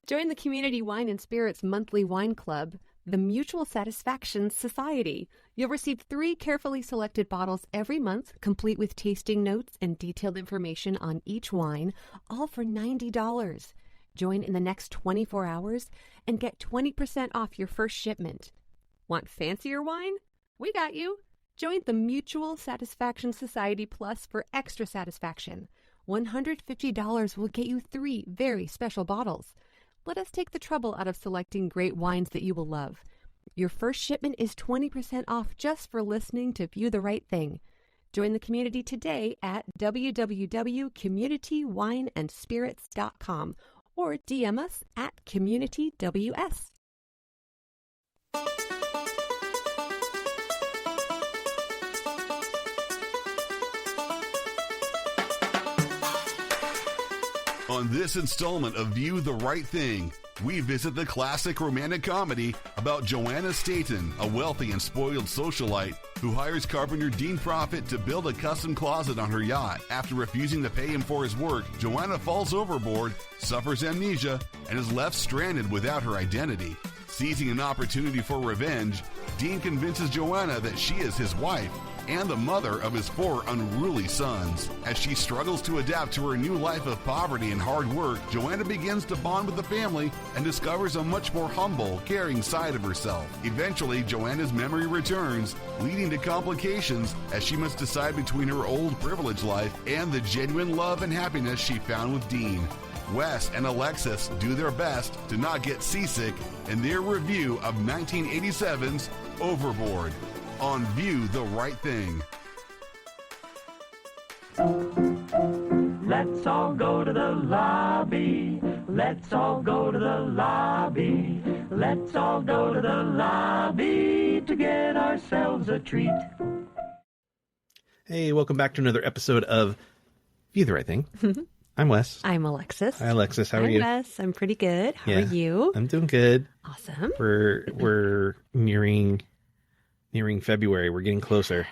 Join the Community Wine and Spirits monthly wine club, the Mutual Satisfaction Society. You'll receive 3 carefully selected bottles every month, complete with tasting notes and detailed information on each wine, all for $90. Join in the next 24 hours and get 20% off your first shipment. Want fancier wine? We got you. Join the Mutual Satisfaction Society Plus for extra satisfaction. $150 will get you 3 very special bottles. Let us take the trouble out of selecting great wines that you will love. Your first shipment is 20% off just for listening to View the Right Thing. Join the community today at www.communitywineandspirits.com or DM us at CommunityWS. On this installment of View the Right Thing, we visit the classic romantic comedy about Joanna Staten, a wealthy and spoiled socialite who hires carpenter Dean Proffitt to build a custom closet on her yacht. After refusing to pay him for his work, Joanna falls overboard, suffers amnesia, and is left stranded without her identity. Seizing an opportunity for revenge, Dean convinces Joanna that she is his wife and the mother of his 4 unruly sons. As she struggles to adapt to her new life of poverty and hard work, Joanna begins to bond with the family and discovers a much more humble, caring side of herself. Eventually, Joanna's memory returns, leading to complications as she must decide between her old privileged life and the genuine love and happiness she found with Dean. Wes and Alexis do their best to not get seasick in their review of 1987's Overboard on View the Right Thing. Let's all go to the lobby. Let's all go to the lobby. Let's all go to the lobby to get ourselves a treat. Hey, welcome back to another episode of View the Right Thing. I'm Wes. I'm Alexis. Hi, Alexis. How are you? Hi, Wes. I'm pretty good. How are you? I'm doing good. Awesome. We're nearing February. We're getting closer.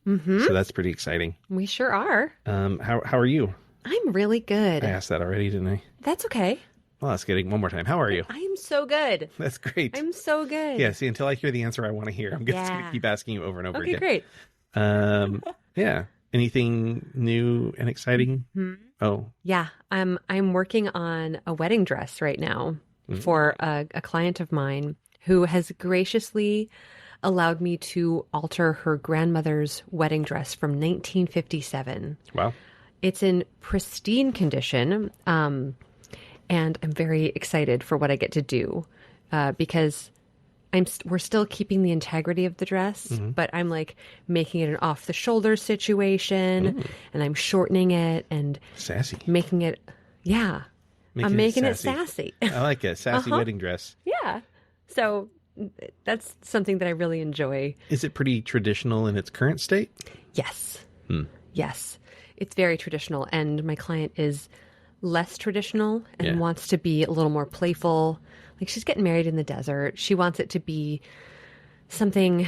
Mm-hmm. So that's pretty exciting. We sure are. How are you? I'm really good. I asked that already, didn't I? That's okay. Well, let's get it one more time. How are you? I am so good. That's great. I'm so good. Yeah, see, until I hear the answer I want to hear, I'm just going to keep asking you over and over again. Okay, great. Yeah. Anything new and exciting? Mm-hmm. Oh. Yeah, I'm working on a wedding dress right now for a client of mine who has graciously allowed me to alter her grandmother's wedding dress from 1957. Wow. It's in pristine condition, and I'm very excited for what I get to do because we're still keeping the integrity of the dress, but I'm like making it an off-the-shoulder situation, and I'm shortening it and sassy, making it, I'm making it sassy. I like it, sassy wedding dress. Yeah, so that's something that I really enjoy. Is it pretty traditional in its current state? Yes. Yes. It's very traditional, and my client is less traditional and wants to be a little more playful. Like, she's getting married in the desert. She wants it to be something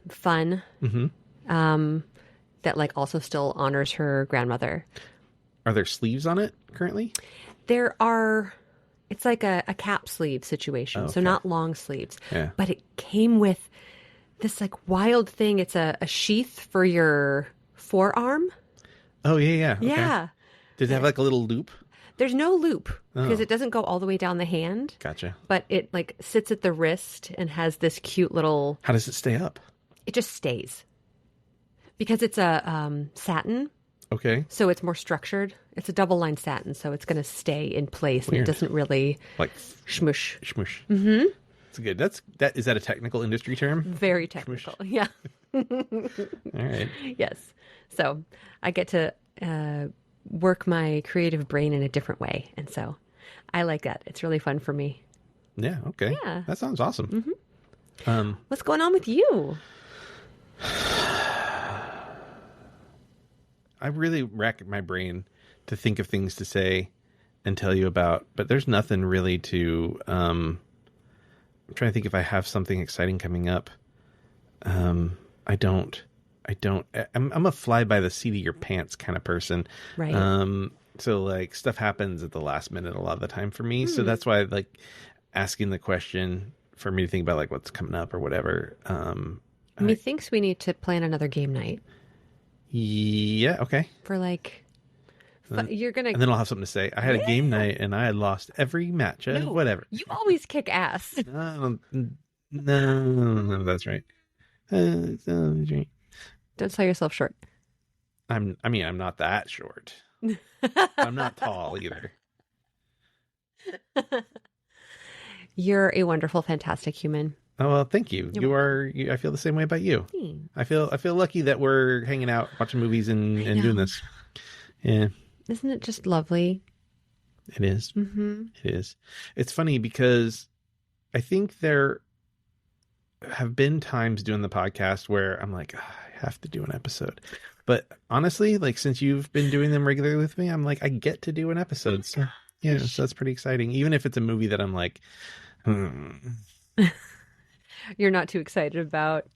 fun that like also still honors her grandmother. Are there sleeves on it currently? There are. It's like a cap sleeve situation, so not long sleeves. Yeah. But it came with this like wild thing. It's a sheath for your forearm. Oh, yeah. Okay. Yeah. Does it have like a little loop? There's no loop because it doesn't go all the way down the hand. Gotcha. But it like sits at the wrist and has this cute little... How does it stay up? It just stays. Because it's a satin. Okay. So it's more structured. It's a double-lined satin, so it's going to stay in place. Weird. And it doesn't really... Like... Shmush. Shmush. Mm-hmm. That's good. Is that a technical industry term? Very technical. Shmush. Yeah. All right. Yes. So I get to work my creative brain in a different way. And so I like that. It's really fun for me. Yeah. Okay. Yeah. That sounds awesome. Mm-hmm. What's going on with you? I really rack my brain to think of things to say and tell you about, but there's nothing really to, I'm trying to think if I have something exciting coming up. I'm a fly by the seat of your pants kind of person. Right. So like stuff happens at the last minute a lot of the time for me. So that's why like asking the question for me to think about like what's coming up or whatever. Methinks we need to plan another game night Yeah. Okay. for like. You're gonna. And then I'll have something to say. I had a game night and I had lost every match. Whatever. You always kick ass. No, that's right. That's right. Don't sell yourself short. I'm not that short. I'm not tall either. You're a wonderful, fantastic human. Oh well, thank you. You're You are. I feel the same way about you. I feel lucky that we're hanging out, watching movies, and doing this. Yeah. Isn't it just lovely? It is. Mm-hmm. It is. It's funny because I think there have been times doing the podcast where I'm like, I have to do an episode. But honestly, like since you've been doing them regularly with me, I'm like, I get to do an episode. So yeah, so that's pretty exciting. Even if it's a movie that I'm like, You're not too excited about.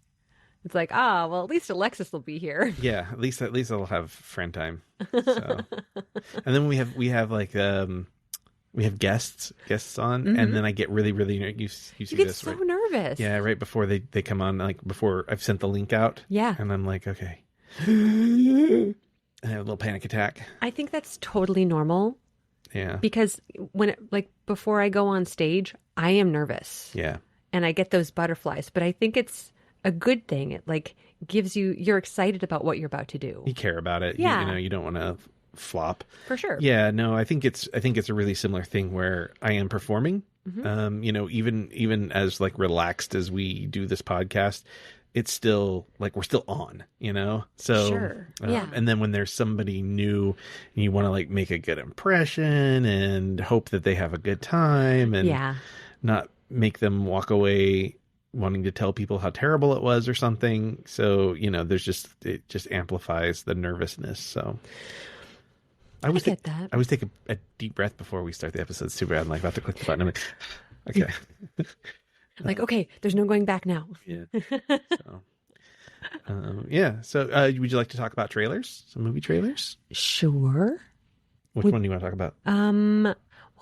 It's like, well, at least Alexis will be here. Yeah, at least I'll have friend time. So. And then we have like we have guests on, and then I get really you see You get this so right? nervous. Yeah, right before they come on, like before I've sent the link out. Yeah. And I'm like, okay. I have a little panic attack. I think that's totally normal Yeah. because before I go on stage, I am nervous. Yeah. And I get those butterflies, but I think it's a good thing. It like gives you're excited about what you're about to do. You care about it. Yeah. You don't want to flop. For sure. Yeah, no, I think it's a really similar thing where I am performing. Even as like relaxed as we do this podcast, it's still like we're still on, So Sure. Yeah. And then when there's somebody new and you want to like make a good impression and hope that they have a good time and not make them walk away wanting to tell people how terrible it was or something. So, it just amplifies the nervousness. So I get that. I always take a deep breath before we start the episode. It's too bad. I'm like about to click the button. I'm like, okay. Like, okay, there's no going back now. Yeah. So, would you like to talk about trailers? Some movie trailers? Sure. Which one do you want to talk about? What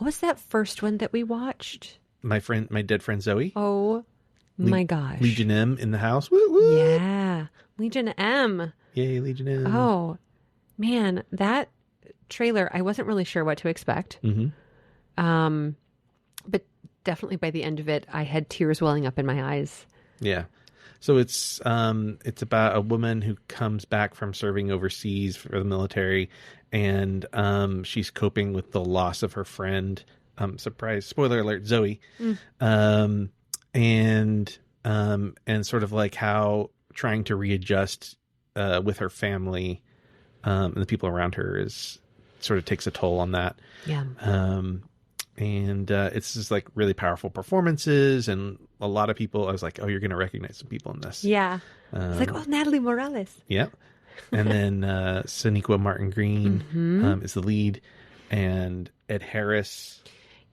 was that first one that we watched? My dead friend Zoe. Oh my gosh. Legion M in the house. Woo woo. Yeah. Legion M. Yay, Legion M. Oh, man, that trailer, I wasn't really sure what to expect. Mm-hmm. But definitely by the end of it, I had tears welling up in my eyes. Yeah. So it's about a woman who comes back from serving overseas for the military, and she's coping with the loss of her friend. Surprise! Spoiler alert: Zoe. And sort of like how trying to readjust with her family and the people around her is sort of takes a toll on that. Yeah. And it's just like really powerful performances, and a lot of people. I was like, oh, you're going to recognize some people in this. Yeah. It's like, oh, Natalie Morales. Yeah. And then Sonequa Martin Green is the lead, and Ed Harris.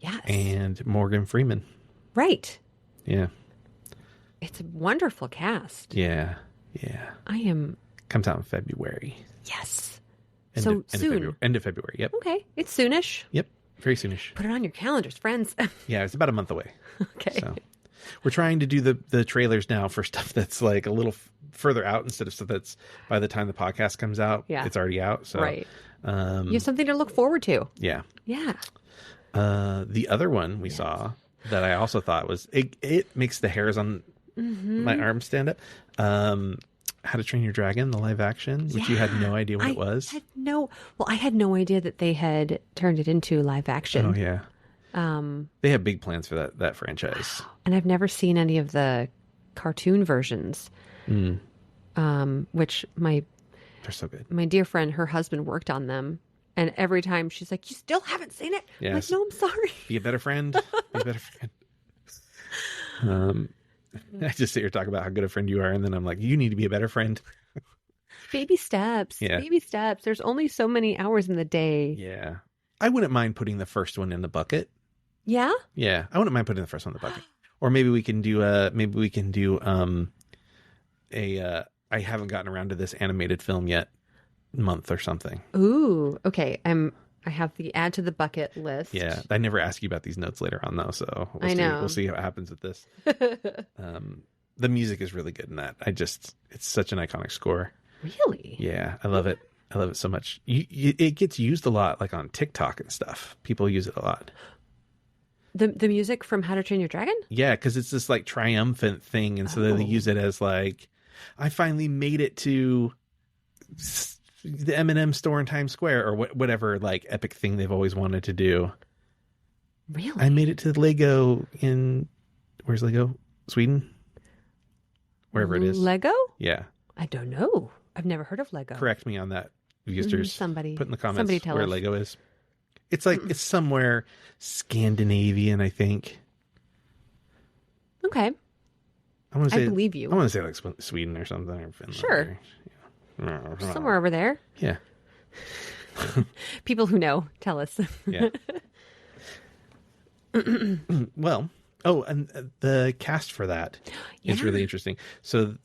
Yes. And Morgan Freeman. Right. Yeah. It's a wonderful cast. Yeah. Comes out in February. Yes. Soon. End of February. Yep. Okay. It's soonish. Yep. Very soonish. Put it on your calendars, friends. Yeah, it's about a month away. Okay. So we're trying to do the trailers now for stuff that's like a little further out instead of stuff that's by the time the podcast comes out, it's already out. So right. You have something to look forward to. Yeah. Yeah. The other one we saw that I also thought was it makes the hairs on my arms stand up. How to Train Your Dragon, the live action, which you had no idea what it was. I had no idea that they had turned it into live action. Oh yeah. They have big plans for that franchise. And I've never seen any of the cartoon versions. Which they're so good. My dear friend, her husband worked on them. And every time she's like, you still haven't seen it? Yes. I'm like, no, I'm sorry. Be a better friend. Be a better friend. I just sit here talking about how good a friend you are, and then I'm like, you need to be a better friend. Baby steps. Yeah. Baby steps. There's only so many hours in the day. Yeah. I wouldn't mind putting the first one in the bucket. Yeah? Yeah. I wouldn't mind putting the first one in the bucket. Or maybe we can do I haven't gotten around to this animated film yet month or something. Ooh, okay. I'm I have the add to the bucket list. Yeah, I never ask you about these notes later on though, so I know. We'll see what happens with this. The music is really good in that. It's such an iconic score. Really? Yeah, I love it. I love it so much. It gets used a lot, like on TikTok and stuff. People use it a lot. The music from How to Train Your Dragon? Yeah, because it's this like triumphant thing, and so they use it as like, I finally made it to the M&M store in Times Square, or whatever like epic thing they've always wanted to do. Really? I made it to Lego where's Lego? Sweden? Wherever it is. Lego? Yeah. I don't know. I've never heard of Lego. Correct me on that, Viewsters. Somebody. Put in the comments Somebody tell where us. Lego is. It's like, it's somewhere Scandinavian, I think. Okay. I believe you. I want to say like Sweden or something, or Finland. Sure. Yeah. Somewhere over there. Yeah. People who know, tell us. Yeah. Well, and the cast for that is really interesting. So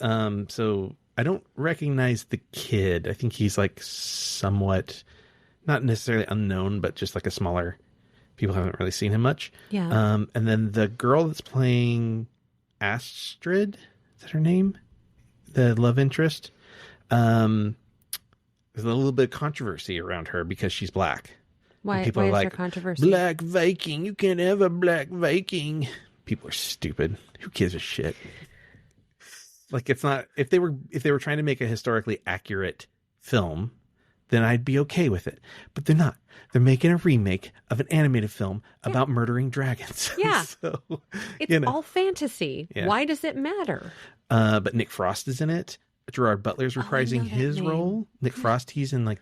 I don't recognize the kid. I think he's like somewhat, not necessarily unknown, but just like a smaller. People haven't really seen him much. Yeah. And then the girl that's playing Astrid, is that her name? The love interest. There's a little bit of controversy around her because she's black. Why People are is like, there controversy? Black Viking, you can't have a black Viking. People are stupid. Who gives a shit? Like, it's not, if they were trying to make a historically accurate film, then I'd be okay with it. But they're not. They're making a remake of an animated film about murdering dragons. Yeah. So, It's all fantasy. Yeah. Why does it matter? But Nick Frost is in it. Gerard Butler's reprising know that his name. role. Nick Frost, he's in like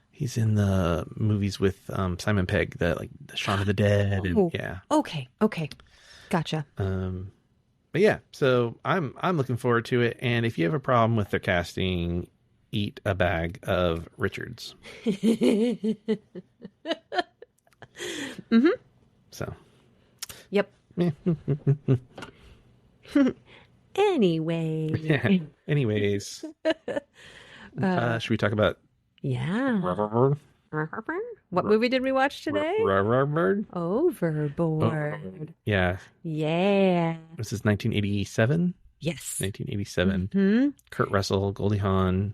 he's in the movies with Simon Pegg, the Shaun of the Dead, and yeah. Okay. Gotcha. But yeah, so I'm looking forward to it. And if you have a problem with their casting, eat a bag of Richards. So. Yep. Anyway. Anyways. Should we talk about Yeah. Overboard? What movie did we watch today? Overboard? Overboard. Yeah. Yeah. This is 1987? Yes. 1987. Hmm. Kurt Russell, Goldie Hawn,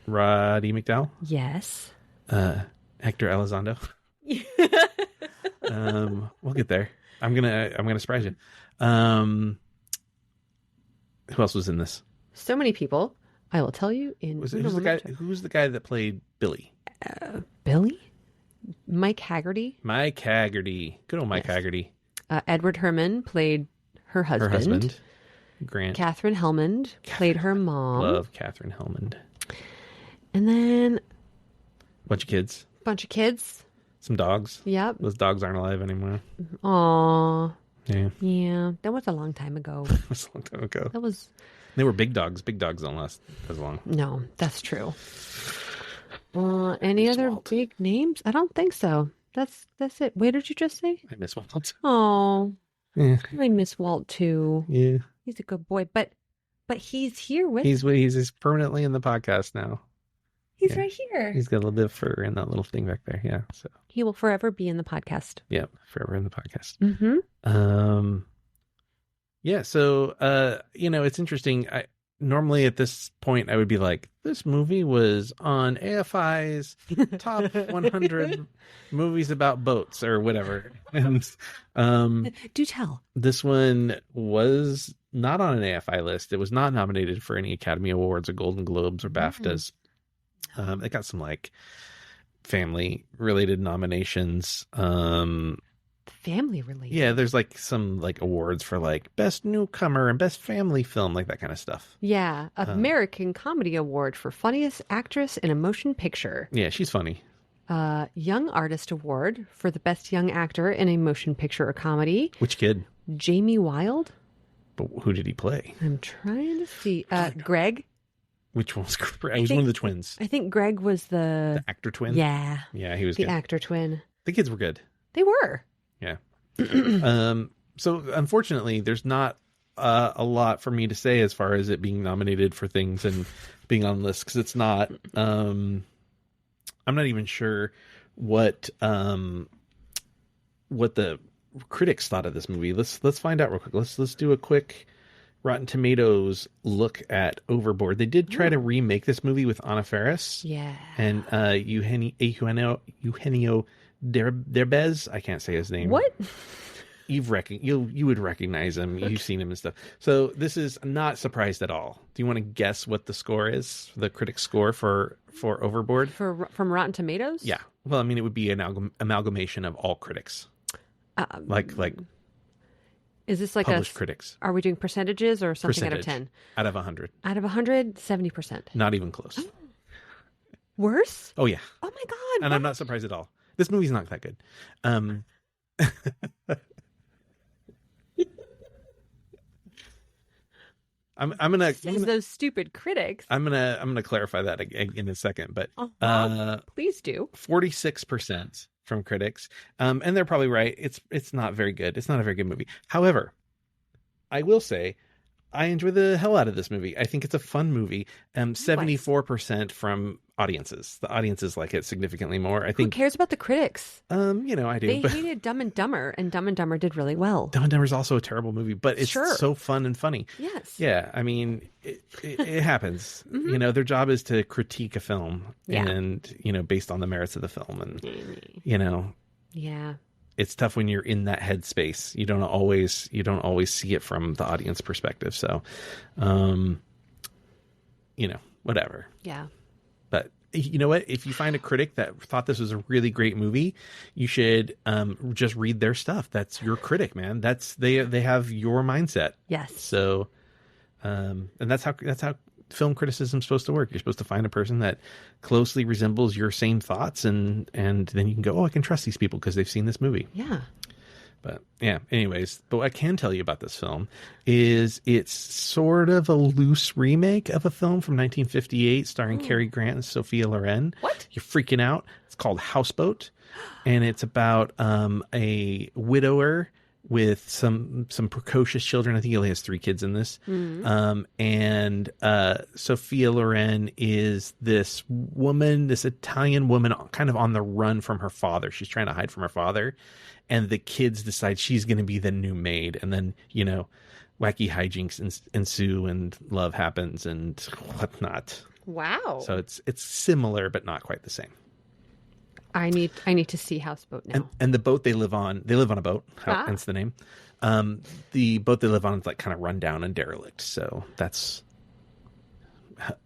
Roddy McDowell, Yes. Hector Elizondo. We'll get there. I'm gonna surprise you. Who else was in this? So many people. I will tell you in. Who's the guy that played Billy? Billy? Mike Haggerty. Mike Haggerty. Good old Mike Haggerty. Edward Herrmann played her husband. Grant. Catherine Hellmond played her mom. Love Catherine Hellmond. And then Bunch of kids. bunch of kids. Some dogs. Yep. Those dogs aren't alive anymore. Aw. Yeah. Yeah. That was a long time ago. That was a long time ago. That was. They were big dogs. Big dogs don't last as long. No, that's true. Any other big names? I don't think so. That's it. What did you just say? I miss Walt. Oh, Yeah. I miss Walt too. Yeah. He's a good boy, but he's here with. He's permanently in the podcast now. He's right here. He's got a little bit of fur in that little thing back there. Yeah. So He will forever be in the podcast. yeah, forever in the podcast. Mm-hmm. Yeah. So it's interesting. Normally at this point I would be like, this movie was on AFI's top 100 movies about boats or whatever. And Do tell. this one was not on an AFI list. It was not nominated for any Academy Awards or Golden Globes or BAFTAs. It got some like family related nominations. Family related. Yeah, there's like some like awards for like best newcomer and best family film, like that kind of stuff. Yeah. American Comedy Award for Funniest Actress in a Motion Picture. Yeah, she's funny. Young Artist Award for the Best Young Actor in a Motion Picture or Comedy. Which kid? Jamie Wilde. But who did he play? I'm trying to see. Greg. Which one was Greg? He was one of the twins. I think Greg was the actor twin? Yeah. Yeah, he was the good. actor twin. The kids were good. They were. Yeah. So unfortunately, there's not a lot for me to say as far as it being nominated for things and being on lists, because it's not I'm not even sure what the critics thought of this movie. Let's find out real quick. Let's do a quick Rotten Tomatoes look at Overboard. They did try to remake this movie with Anna Faris. Yeah. And Eugenio Derbez. I can't say his name. What? You would recognize him. You've seen him and stuff. So this is not surprised at all. Do you want to guess what the score is? The critic score for Overboard? From Rotten Tomatoes? Yeah. Well, I mean, it would be an amalgamation of all critics. Like is this like published critics? Are we doing percentages or something out of 10? Out of 100. Out of 100, 70%. Not even close. Worse? Oh yeah. Oh my God. And I'm not surprised at all. This movie's not that good. I'm gonna those stupid critics. I'm gonna clarify that in a second, but please do. 46% from critics, and they're probably right. It's not very good. It's not a very good movie. However, I will say I enjoy the hell out of this movie. I think it's a fun movie. 74% from audiences. The audiences like it significantly more. I think. Who cares about the critics? I do. They hated Dumb and Dumber, and Dumb and Dumber did really well. Dumb and Dumber is also a terrible movie, but it's so fun and funny. Yes. Yeah, I mean, it happens. Mm-hmm. Their job is to critique a film, and based on the merits of the film, and Yeah. It's tough when you're in that headspace. You don't always see it from the audience perspective. So, whatever. Yeah. But you know what? If you find a critic that thought this was a really great movie, you should just read their stuff. That's your critic, man. They have your mindset. Yes. So, and that's how film criticism is supposed to work. You're supposed to find a person that closely resembles your same thoughts, and then you can go, oh, I can trust these people because they've seen this movie. Yeah. But yeah, anyways, but what I can tell you about this film is it's sort of a loose remake of a film from 1958 starring Cary Grant and Sophia Loren. What? You're freaking out. It's called Houseboat, and it's about a widower with some precocious children. I think he only has 3 kids in this. Mm-hmm. And Sophia Loren is this Italian woman kind of on the run from her father. She's trying to hide from her father. And the kids decide she's going to be the new maid. And then, wacky hijinks ensue and love happens and whatnot. Wow. So it's similar, but not quite the same. I need to see Houseboat now. And the boat they live on a boat, hence the name. The boat they live on is like kind of run down and derelict. So that's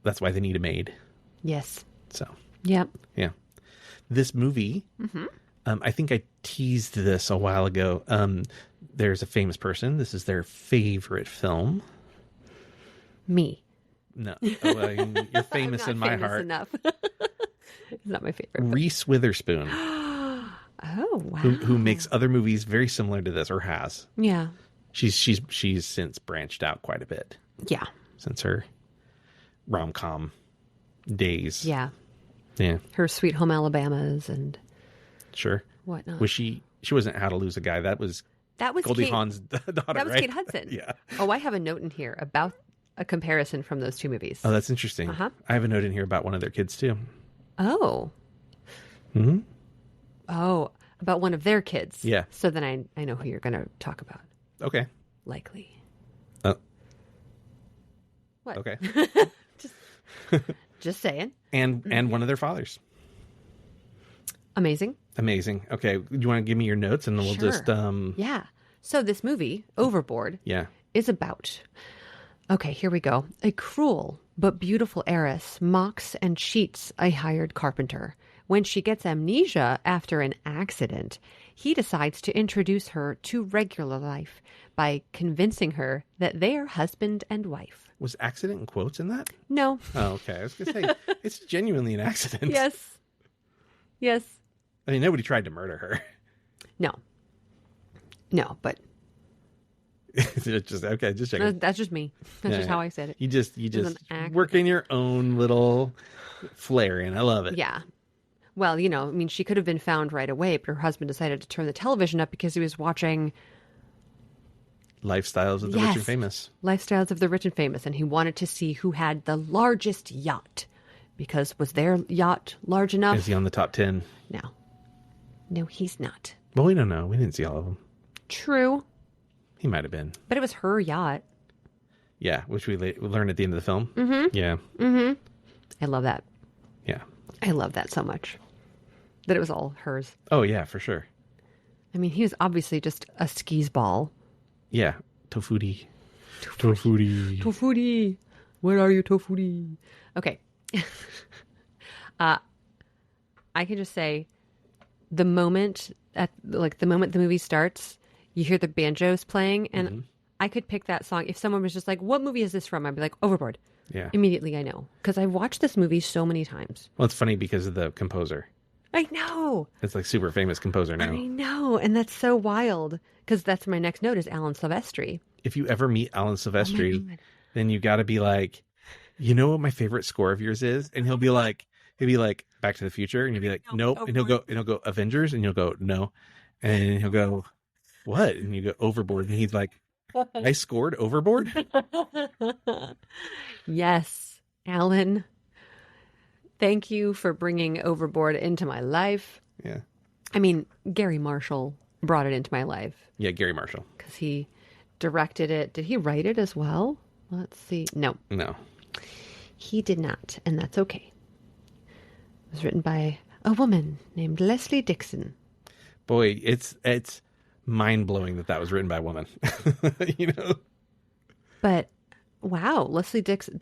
why they need a maid. Yes. So. Yep. Yeah. This movie, I think I teased this a while ago. There's a famous person. This is their favorite film. Me. No. Well, you're famous in my heart. Enough. It's not my favorite. Reese Witherspoon. Oh, wow. Who makes other movies very similar to this, or has. Yeah. She's since branched out quite a bit. Yeah. Since her rom-com days. Yeah. Yeah. Her Sweet Home Alabamas and sure. Whatnot. Was she wasn't How to Lose a Guy. That was Goldie Hawn's daughter, that was right? Kate Hudson. Yeah. Oh, I have a note in here about a comparison from those 2 movies. Oh, that's interesting. Uh-huh. I have a note in here about one of their kids too. Oh. Mm-hmm. Oh, about one of their kids. Yeah. So then I know who you're going to talk about. Okay. Likely. Oh. What? Okay. Just saying. And one of their fathers. Amazing. Okay. Do you want to give me your notes and then we'll just Yeah. So this movie, Overboard, is about. Okay, here we go. A cruel but beautiful heiress mocks and cheats a hired carpenter. When she gets amnesia after an accident, he decides to introduce her to regular life by convincing her that they are husband and wife. Was accident in quotes in that? No. Oh, okay. I was going to say, it's genuinely an accident. Yes. Yes. I mean, nobody tried to murder her. No, but just checking. That's just me. That's just how I said it. You just work in your own little flair, and I love it. Yeah. Well, she could have been found right away, but her husband decided to turn the television up because he was watching Lifestyles of the Rich and Famous. Lifestyles of the Rich and Famous, and he wanted to see who had the largest yacht Because was their yacht large enough? Is he on the top 10? No. No, he's not. Well, we don't know. We didn't see all of them. True. He might have been. But it was her yacht. Yeah, which we learn at the end of the film. Mm-hmm. Yeah. Mm-hmm. I love that. Yeah. I love that so much. That it was all hers. Oh, yeah, for sure. I mean, he was obviously just a skis ball. Yeah. Tofuti. Tofuti. Tofuti. Where are you, Tofuti? Okay. I can just say the moment the movie starts, you hear the banjos playing, and I could pick that song. If someone was just like, what movie is this from? I'd be like, Overboard. Yeah. Immediately I know. Because I've watched this movie so many times. Well, it's funny because of the composer. I know. It's like super famous composer now. I know. And that's so wild. Because that's my next note is Alan Silvestri. If you ever meet Alan Silvestri, God. then you got to be like, you know what my favorite score of yours is? And he'll be like, Back to the Future. And you'll be like, nope. And he'll go, Avengers. And you'll go, no. And he'll go, what? And you go, Overboard. And he's like, I scored Overboard? Yes, Alan. Thank you for bringing Overboard into my life. Yeah. I mean, Gary Marshall brought it into my life. Yeah, Gary Marshall. Because he directed it. Did he write it as well? Let's see. No. He did not, and that's okay. It was written by a woman named Leslie Dixon. Boy, it's mind-blowing that was written by a woman. You know? But, wow, Leslie Dixon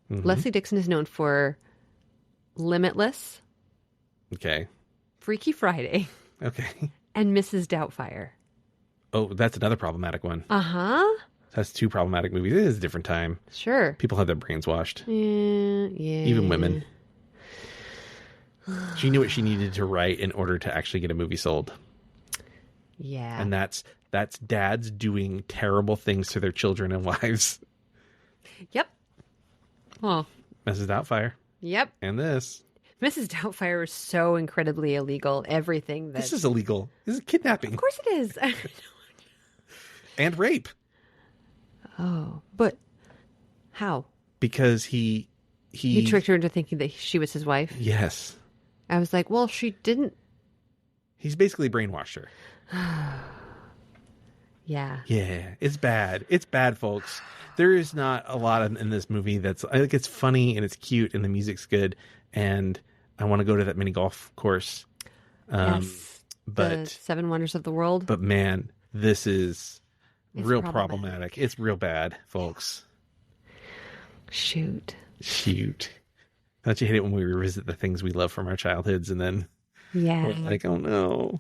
is known for Limitless. Okay. Freaky Friday. Okay. And Mrs. Doubtfire. Oh, that's another problematic one. Uh-huh. That's two problematic movies. It is a different time. Sure. People have their brains washed. Yeah. Even women. She knew what she needed to write in order to actually get a movie sold. Yeah. And that's dads doing terrible things to their children and wives. Yep. Well. Mrs. Doubtfire. Yep. And this. Mrs. Doubtfire is so incredibly illegal. Everything that... This is illegal. This is kidnapping. Of course it is. And rape. Oh. But how? Because he tricked her into thinking that she was his wife? Yes. I was like, well, she didn't... He's basically brainwashed her. Yeah. Yeah, it's bad. It's bad, folks. There is not a lot in this movie that's... I think it's funny and it's cute and the music's good. And I want to go to that mini golf course. Yes. But the Seven Wonders of the World. But man, this is real problematic. It's real bad, folks. Shoot. Don't you hate it when we revisit the things we love from our childhoods and then we're like, oh no,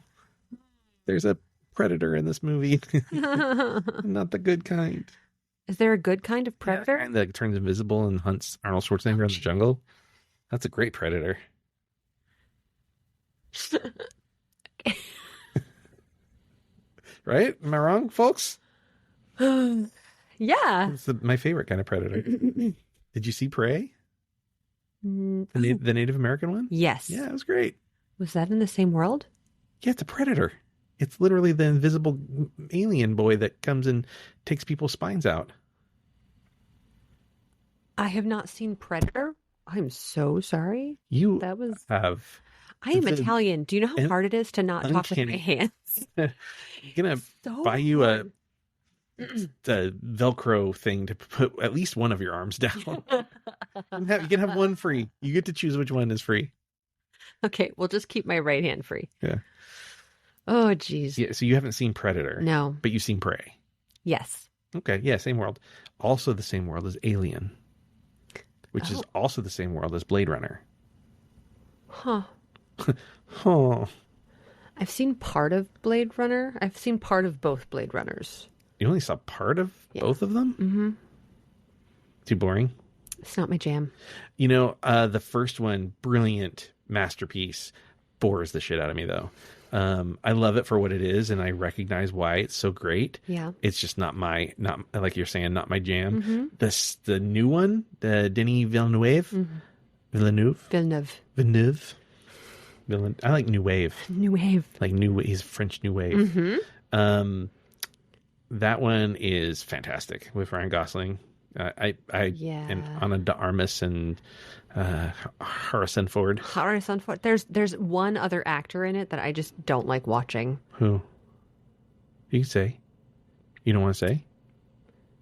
there's a predator in this movie. Not the good kind. Is there a good kind of predator? Yeah, the kind that turns invisible and hunts Arnold Schwarzenegger in the jungle. That's a great predator. Right? Am I wrong, folks? Yeah. It's my favorite kind of predator. Did you see Prey? The Native American one? Yes. Yeah, it was great. Was that in the same world? Yeah, it's a predator. It's literally the invisible alien boy that comes and takes people's spines out. I have not seen Predator. I'm so sorry. You have. I am Italian. Do you know how hard it is to not talk with my hands? I'm going to buy you a Velcro thing to put at least one of your arms down. You can have one free. You get to choose which one is free. Okay, we'll just keep my right hand free. Yeah. Oh, geez. Yeah, so you haven't seen Predator. No. But you've seen Prey. Yes. Okay, yeah, same world. Also the same world as Alien, which is also the same world as Blade Runner. Huh. Oh. I've seen part of Blade Runner. I've seen part of both Blade Runners. You only saw part of both of them? Mm-hmm. Too boring? It's not my jam. You know, the first one, brilliant masterpiece, bores the shit out of me, though. I love it for what it is, and I recognize why it's so great. Yeah. It's just not like you're saying, not my jam. Mm-hmm. The new one, the Denis Villeneuve. Mm-hmm. Villeneuve. I like New Wave. New Wave. Like he's French New Wave. Mm-hmm. That one is fantastic with Ryan Gosling Yeah. and Ana de Armas and Harrison Ford. Harrison Ford. There's one other actor in it that I just don't like watching. Who? You can say. You don't want to say?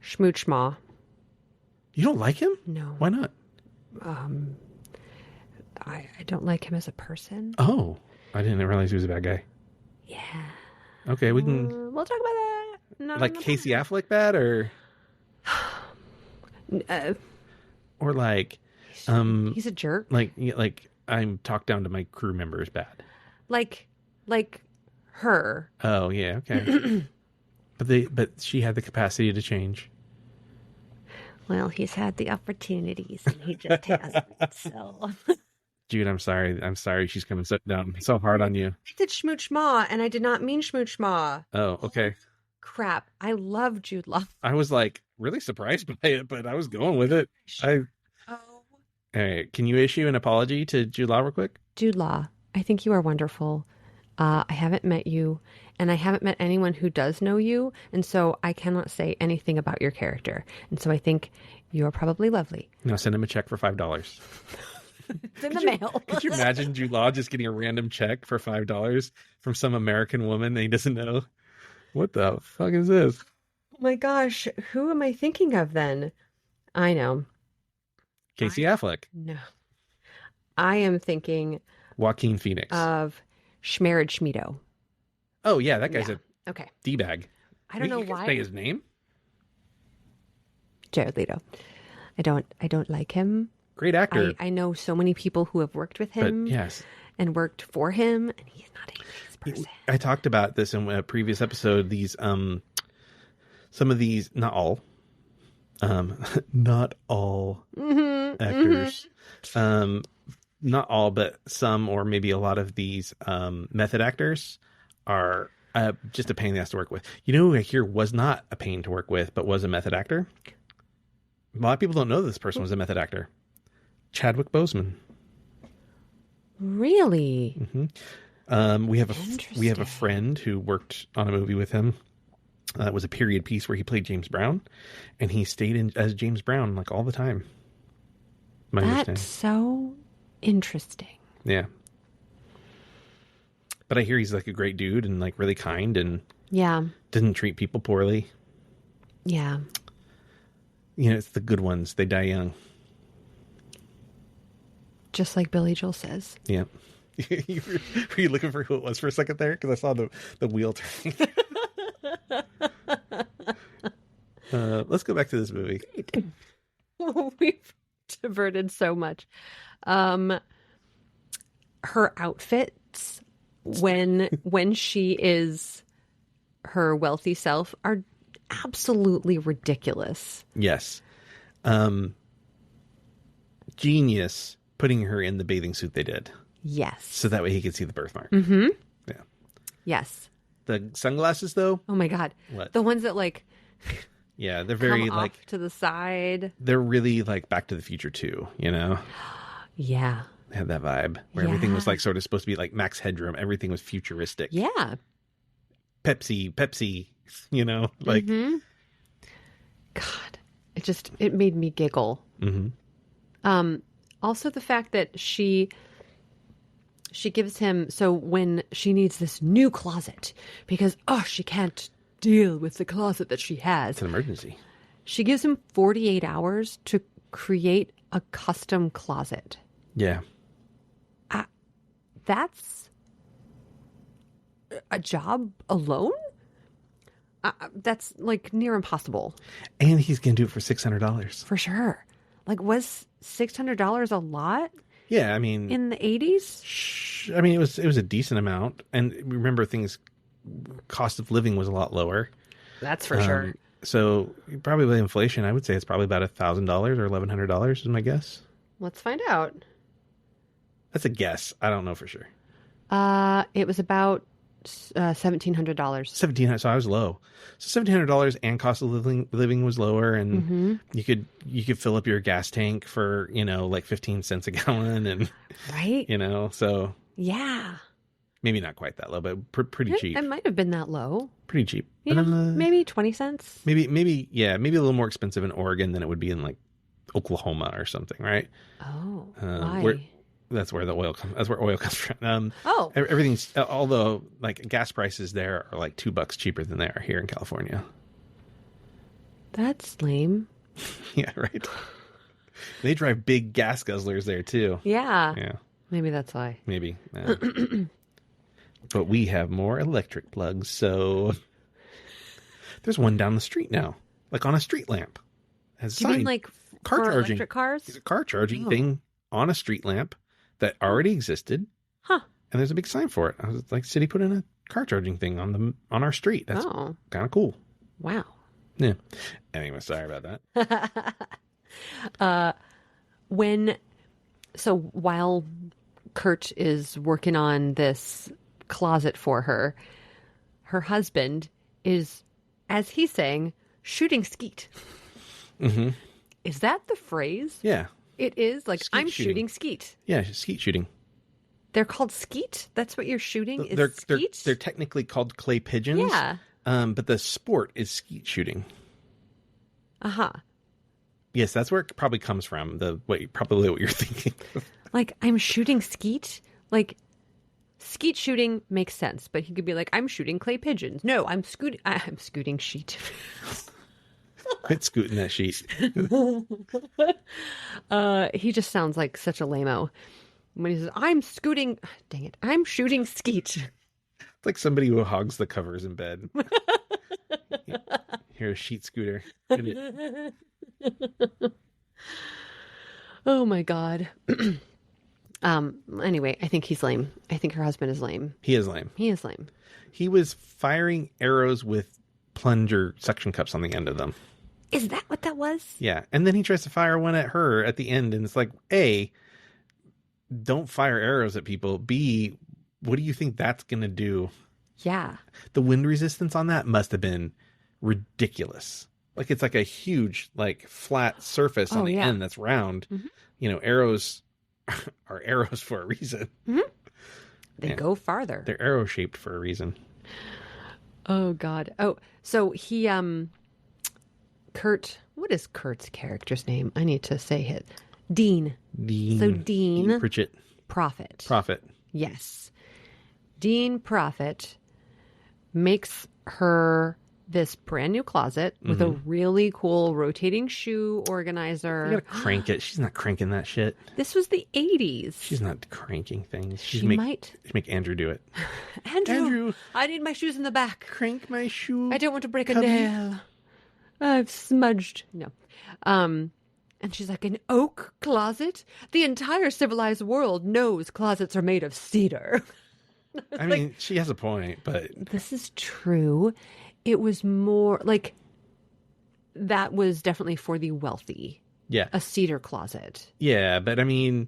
Schmooch Ma. You don't like him? No. Why not? I don't like him as a person. Oh, I didn't realize he was a bad guy. Yeah. Okay, we can We'll talk about that. No, like Casey Affleck bad or like he's a jerk. like I'm talked down to my crew members bad. Like her. Oh yeah, okay. but she had the capacity to change. Well, he's had the opportunities and he just hasn't. So Jude, I'm sorry she's coming down so hard on you. I did Schmooch Ma and I did not mean Schmooch Ma. Oh, okay. Crap. I love Jude Law. I was like really surprised by it, but I was going with it. All right, can you issue an apology to Jude Law real quick? Jude Law, I think you are wonderful. I haven't met you, and I haven't met anyone who does know you, and so I cannot say anything about your character. And so I think you're probably lovely. Now send him a check for $5. It's in the mail. Could you imagine Jude Law just getting a random check for $5 from some American woman that he doesn't know? What the fuck is this? Oh my gosh, who am I thinking of then? I know. Casey Affleck. No. I am thinking Joaquin Phoenix. of Schmerid Schmido. Oh, yeah, that guy's a Okay. D-bag. I don't know You can why. say his name? Jared Leto. I don't like him. Great actor. I know so many people who have worked with him. But yes. And worked for him, and he's not a nice person. I talked about this in a previous episode. These, some of these, not all, not all actors, not all, but some, or maybe a lot of these method actors are just a pain in the ass to work with. You know who I hear was not a pain to work with, but was a method actor? A lot of people don't know this person was a method actor. Chadwick Boseman. Really? Mm-hmm. We have a friend who worked on a movie with him. It was a period piece where he played James Brown, and he stayed in as James Brown like all the time. My That's understanding. so interesting. Yeah. But I hear he's like a great dude and like really kind and Yeah. didn't treat people poorly. Yeah. You know, it's the good ones. They die young. Just like Billy Joel says. Yeah. Were you looking for who it was for a second there? Because I saw the wheel turning. Let's go back to this movie. We've diverted so much. Her outfits when she is her wealthy self are absolutely ridiculous. Yes. Genius putting her in the bathing suit they did. Yes. So that way he could see the birthmark. Mm-hmm. Yeah. Yes. The sunglasses though? Oh my God. What? The ones that like Yeah, they're very come like off to the side. they're really like Back to the Future too, you know? Yeah. They had that vibe where everything was like sort of supposed to be like Max Headroom. Everything was futuristic. Yeah. Pepsi, you know, like Mm-hmm. God, it made me giggle. Mm-hmm. Also the fact that she gives him, so when she needs this new closet because she can't deal with the closet that she has. It's an emergency. She gives him 48 hours to create a custom closet. Yeah. That's a job alone? That's like near impossible. And he's going to do it for $600. For sure. Like, was $600 a lot Yeah, I mean, in the 80s? I mean, it was a decent amount. And remember, cost of living was a lot lower. That's for sure. So probably with inflation, I would say it's probably about $1,000 or $1,100 is my guess. Let's find out. That's a guess. I don't know for sure. It was about $1,700. $1,700. So I was low. So $1,700 and cost of living was lower, and you could fill up your gas tank for like 15 cents a gallon, and Right? so Yeah. Maybe not quite that low, but pretty cheap. It might have been that low. Pretty cheap. Yeah, maybe 20 cents. Maybe a little more expensive in Oregon than it would be in like Oklahoma or something, right? Oh, why? That's where oil comes from. Oh, everything's, although like gas prices there are like $2 cheaper than they are here in California. That's lame. Yeah, right. They drive big gas guzzlers there too. Yeah. Yeah. Maybe that's why. Maybe. But we have more electric plugs, so there's one down the street now, like on a street lamp. You mean like car for charging electric cars? It's a car charging thing on a street lamp that already existed. Huh. And there's a big sign for it. I was like, city put in a car charging thing on our street. That's kind of cool. Wow. Yeah. Anyway, sorry about that. While Kurt is working on this closet for her, her husband is, as he's saying, shooting skeet. Mm-hmm. Is that the phrase? Yeah. It is? Like, Skeet I'm shooting. shooting skeet. Yeah, skeet shooting. They're called skeet? That's what you're shooting? Is They're skeet? they're technically called clay pigeons. Yeah. But the sport is skeet shooting. Uh-huh. Yes, that's where it probably comes from. Probably what you're thinking. Like, I'm shooting skeet? Like, skeet shooting makes sense, but he could be like, I'm shooting clay pigeons. No, I'm scooting sheet. Quit scooting that sheet. He just sounds like such a lame-o. When he says, I'm shooting skeet. It's like somebody who hogs the covers in bed. Here, a sheet scooter. Oh my God. Anyway, I think he's lame. I think her husband is lame. He is lame. He is lame. He was firing arrows with plunger suction cups on the end of them. Is that what that was? Yeah. And then he tries to fire one at her at the end. And it's like, A, don't fire arrows at people. B, what do you think that's going to do? Yeah. The wind resistance on that must have been ridiculous. Like, it's like a huge, like, flat surface on the end that's round. Mm-hmm. You know, arrows are arrows for a reason. Mm-hmm. They go farther. They're arrow shaped for a reason. Oh, God. Oh, so he, Kurt, what is Kurt's character's name? I need to say it. Dean. So Dean Pritchett. Prophet. Yes. Dean Prophet makes her this brand new closet with a really cool rotating shoe organizer. You gotta crank it. She's not cranking that shit. This was the 80s. She's not cranking things. She might. Make Andrew do it. Andrew, I need my shoes in the back. Crank my shoe. I don't want to break a nail. I've smudged. No. And she's like, an oak closet? The entire civilized world knows closets are made of cedar. I mean, she has a point, but... This is true. It was more like that was definitely for the wealthy. Yeah. A cedar closet. Yeah, but I mean,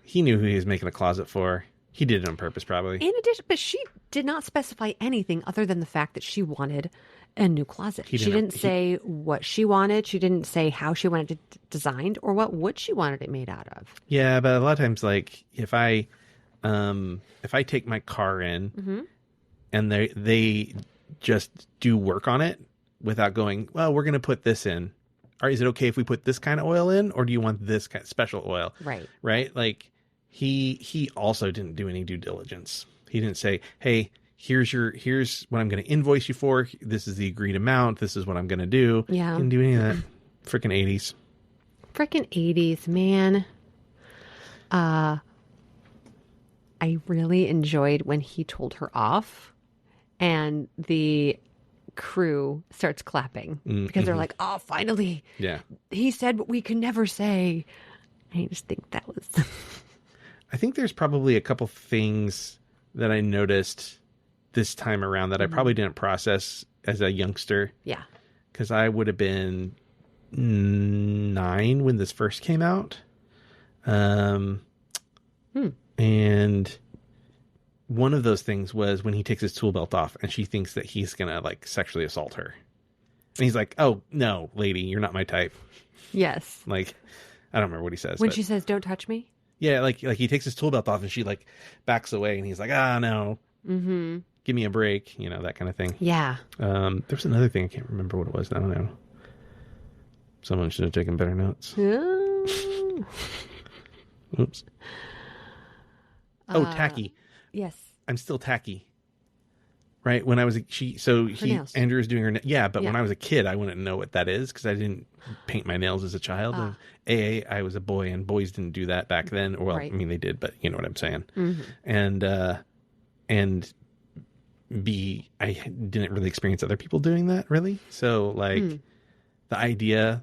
he knew who he was making a closet for. He did it on purpose, probably. In addition, but she did not specify anything other than the fact that she wanted a new closet. She didn't say what she wanted. She didn't say how she wanted it designed or what wood she wanted it made out of. Yeah, but a lot of times, like, if I take my car in and they just do work on it without going, well, we're going to put this in. Or is it okay if we put this kind of oil in, or do you want this kind of special oil? Right. Like he also didn't do any due diligence. He didn't say, hey, here's what I'm going to invoice you for. This is the agreed amount. This is what I'm going to do. Yeah. He didn't do any of that. Freaking 80s. Freaking 80s, man. I really enjoyed when he told her off and the crew starts clapping because they're like, oh, finally. Yeah. He said what we could never say. I just think that was... I think there's probably a couple things that I noticed this time around that I probably didn't process as a youngster. Yeah. Because I would have been 9 when this first came out. And one of those things was when he takes his tool belt off and she thinks that he's going to like sexually assault her. And he's like, oh, no, lady, you're not my type. Yes. Like, I don't remember what he says. When she says, don't touch me? Yeah, like he takes his tool belt off and she like backs away and he's like, no. Mm-hmm. Give me a break, that kind of thing. Yeah. There was another thing. I can't remember what it was. I don't know. Someone should have taken better notes. Oops. Tacky. Yes. I'm still tacky. Right? When I was nails. Andrew was doing her but when I was a kid, I wouldn't know what that is because I didn't paint my nails as a child. I was a boy, and boys didn't do that back then. Well, right. I mean, they did, but you know what I'm saying. Mm-hmm. And B, I didn't really experience other people doing that, really. So, the idea,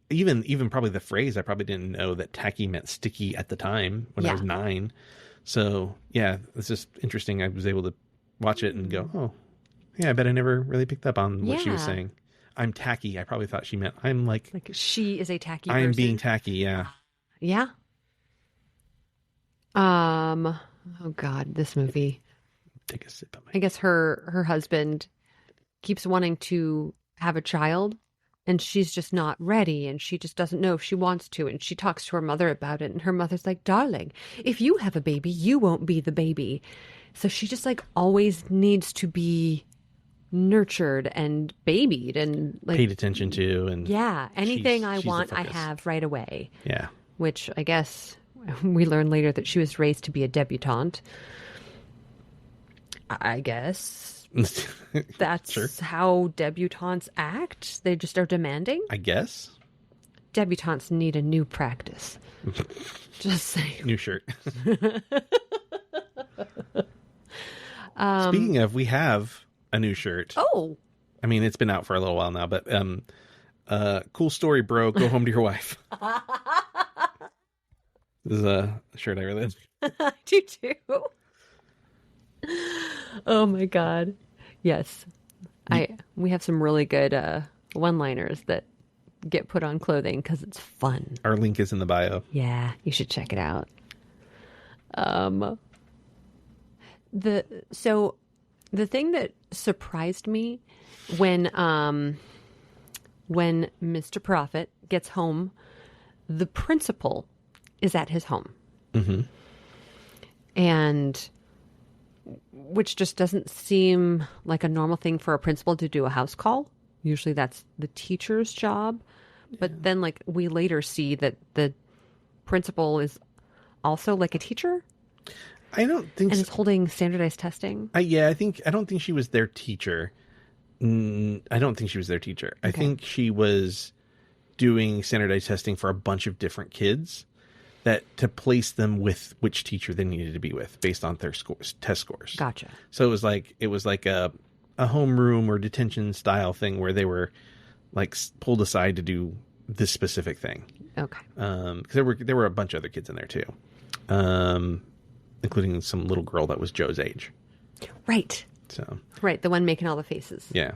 even probably the phrase, I probably didn't know that tacky meant sticky at the time when I was 9. So, yeah, it's just interesting. I was able to watch it and go, oh, yeah, I bet I never really picked up on what she was saying. I'm tacky. I probably thought she meant I'm like she is a tacky I'm person. being tacky, yeah. Yeah. Oh God, this movie. Take a sip of my... I guess her husband keeps wanting to have a child, and she's just not ready, and she just doesn't know if she wants to, and she talks to her mother about it, and her mother's like, darling, if you have a baby, you won't be the baby. So she just always needs to be nurtured and babied and paid attention to, and anything I want, I have right away. Yeah. Which I guess we learn later that she was raised to be a debutante. I guess that's sure. how debutantes act. They just are demanding. I guess. Debutantes need a new practice. Just saying. New shirt. Speaking of, we have a new shirt. Oh. I mean, it's been out for a little while now, but cool story, bro. Go home to your wife. This is a shirt I really like. I do too. Oh my God. Yes. We have some really good one-liners that get put on clothing because it's fun. Our link is in the bio. Yeah, you should check it out. The thing that surprised me when Mr. Prophet gets home, the principal is at his home. Mm-hmm. And which just doesn't seem like a normal thing for a principal to do a house call. Usually that's the teacher's job. But then we later see that the principal is also like a teacher. I don't think and is holding standardized testing. I don't think she was their teacher. I don't think she was their teacher. Okay. I think she was doing standardized testing for a bunch of different kids to place them with which teacher they needed to be with based on their test scores. Gotcha. So it was like a homeroom or detention style thing where they were pulled aside to do this specific thing. Okay. Because there were a bunch of other kids in there too, including some little girl that was Joe's age. Right. So. Right, the one making all the faces. Yeah.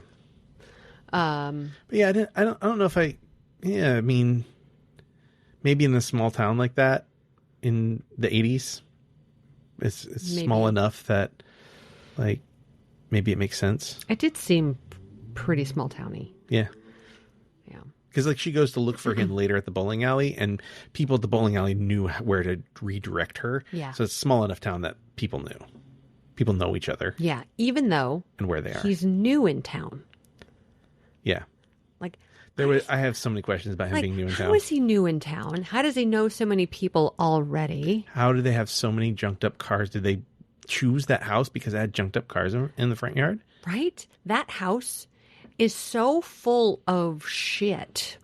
But yeah, I don't know if I mean, maybe in a small town like that in the 80s, it's small enough that maybe it makes sense. It did seem pretty small towny. Yeah. Yeah. Because she goes to look for him later at the bowling alley, and people at the bowling alley knew where to redirect her. Yeah. So it's a small enough town that people knew. People know each other. Yeah, even though and where they are. He's new in town. Yeah. I have so many questions about him being new in town. How is he new in town? How does he know so many people already? How do they have so many junked up cars? Did they choose that house because it had junked up cars in the front yard? Right? That house is so full of shit.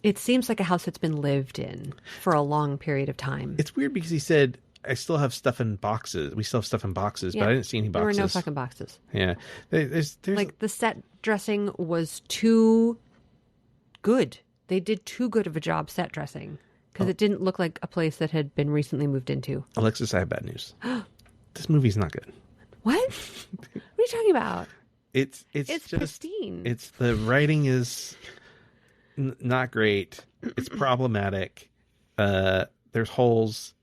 It seems like a house that's been lived in for a long period of time. It's weird because he said, I still have stuff in boxes. We still have stuff in boxes, but I didn't see any boxes. There were no fucking boxes. Yeah. There's the set dressing was too good. They did too good of a job set dressing because it didn't look like a place that had been recently moved into. Alexis, I have bad news. This movie's not good. What? What are you talking about? It's just pristine. The writing is not great. It's problematic. There's holes.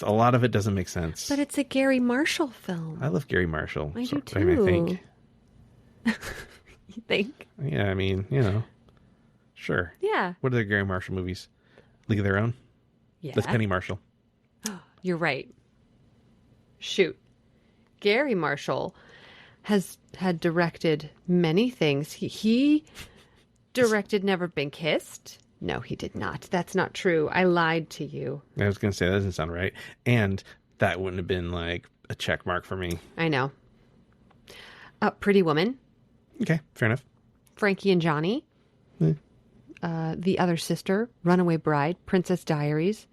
A lot of it doesn't make sense. But it's a Gary Marshall film. I love Gary Marshall. I do too. I think. You think? Yeah, I mean, sure. Yeah. What are the Gary Marshall movies? League of Their Own? Yeah. That's Penny Marshall. You're right. Shoot. Gary Marshall had directed many things. He directed Never Been Kissed. No, he did not. That's not true. I lied to you. I was going to say, that doesn't sound right. And that wouldn't have been like a check mark for me. I know. Pretty Woman. Okay, fair enough. Frankie and Johnny. The Other Sister. Runaway Bride. Princess Diaries.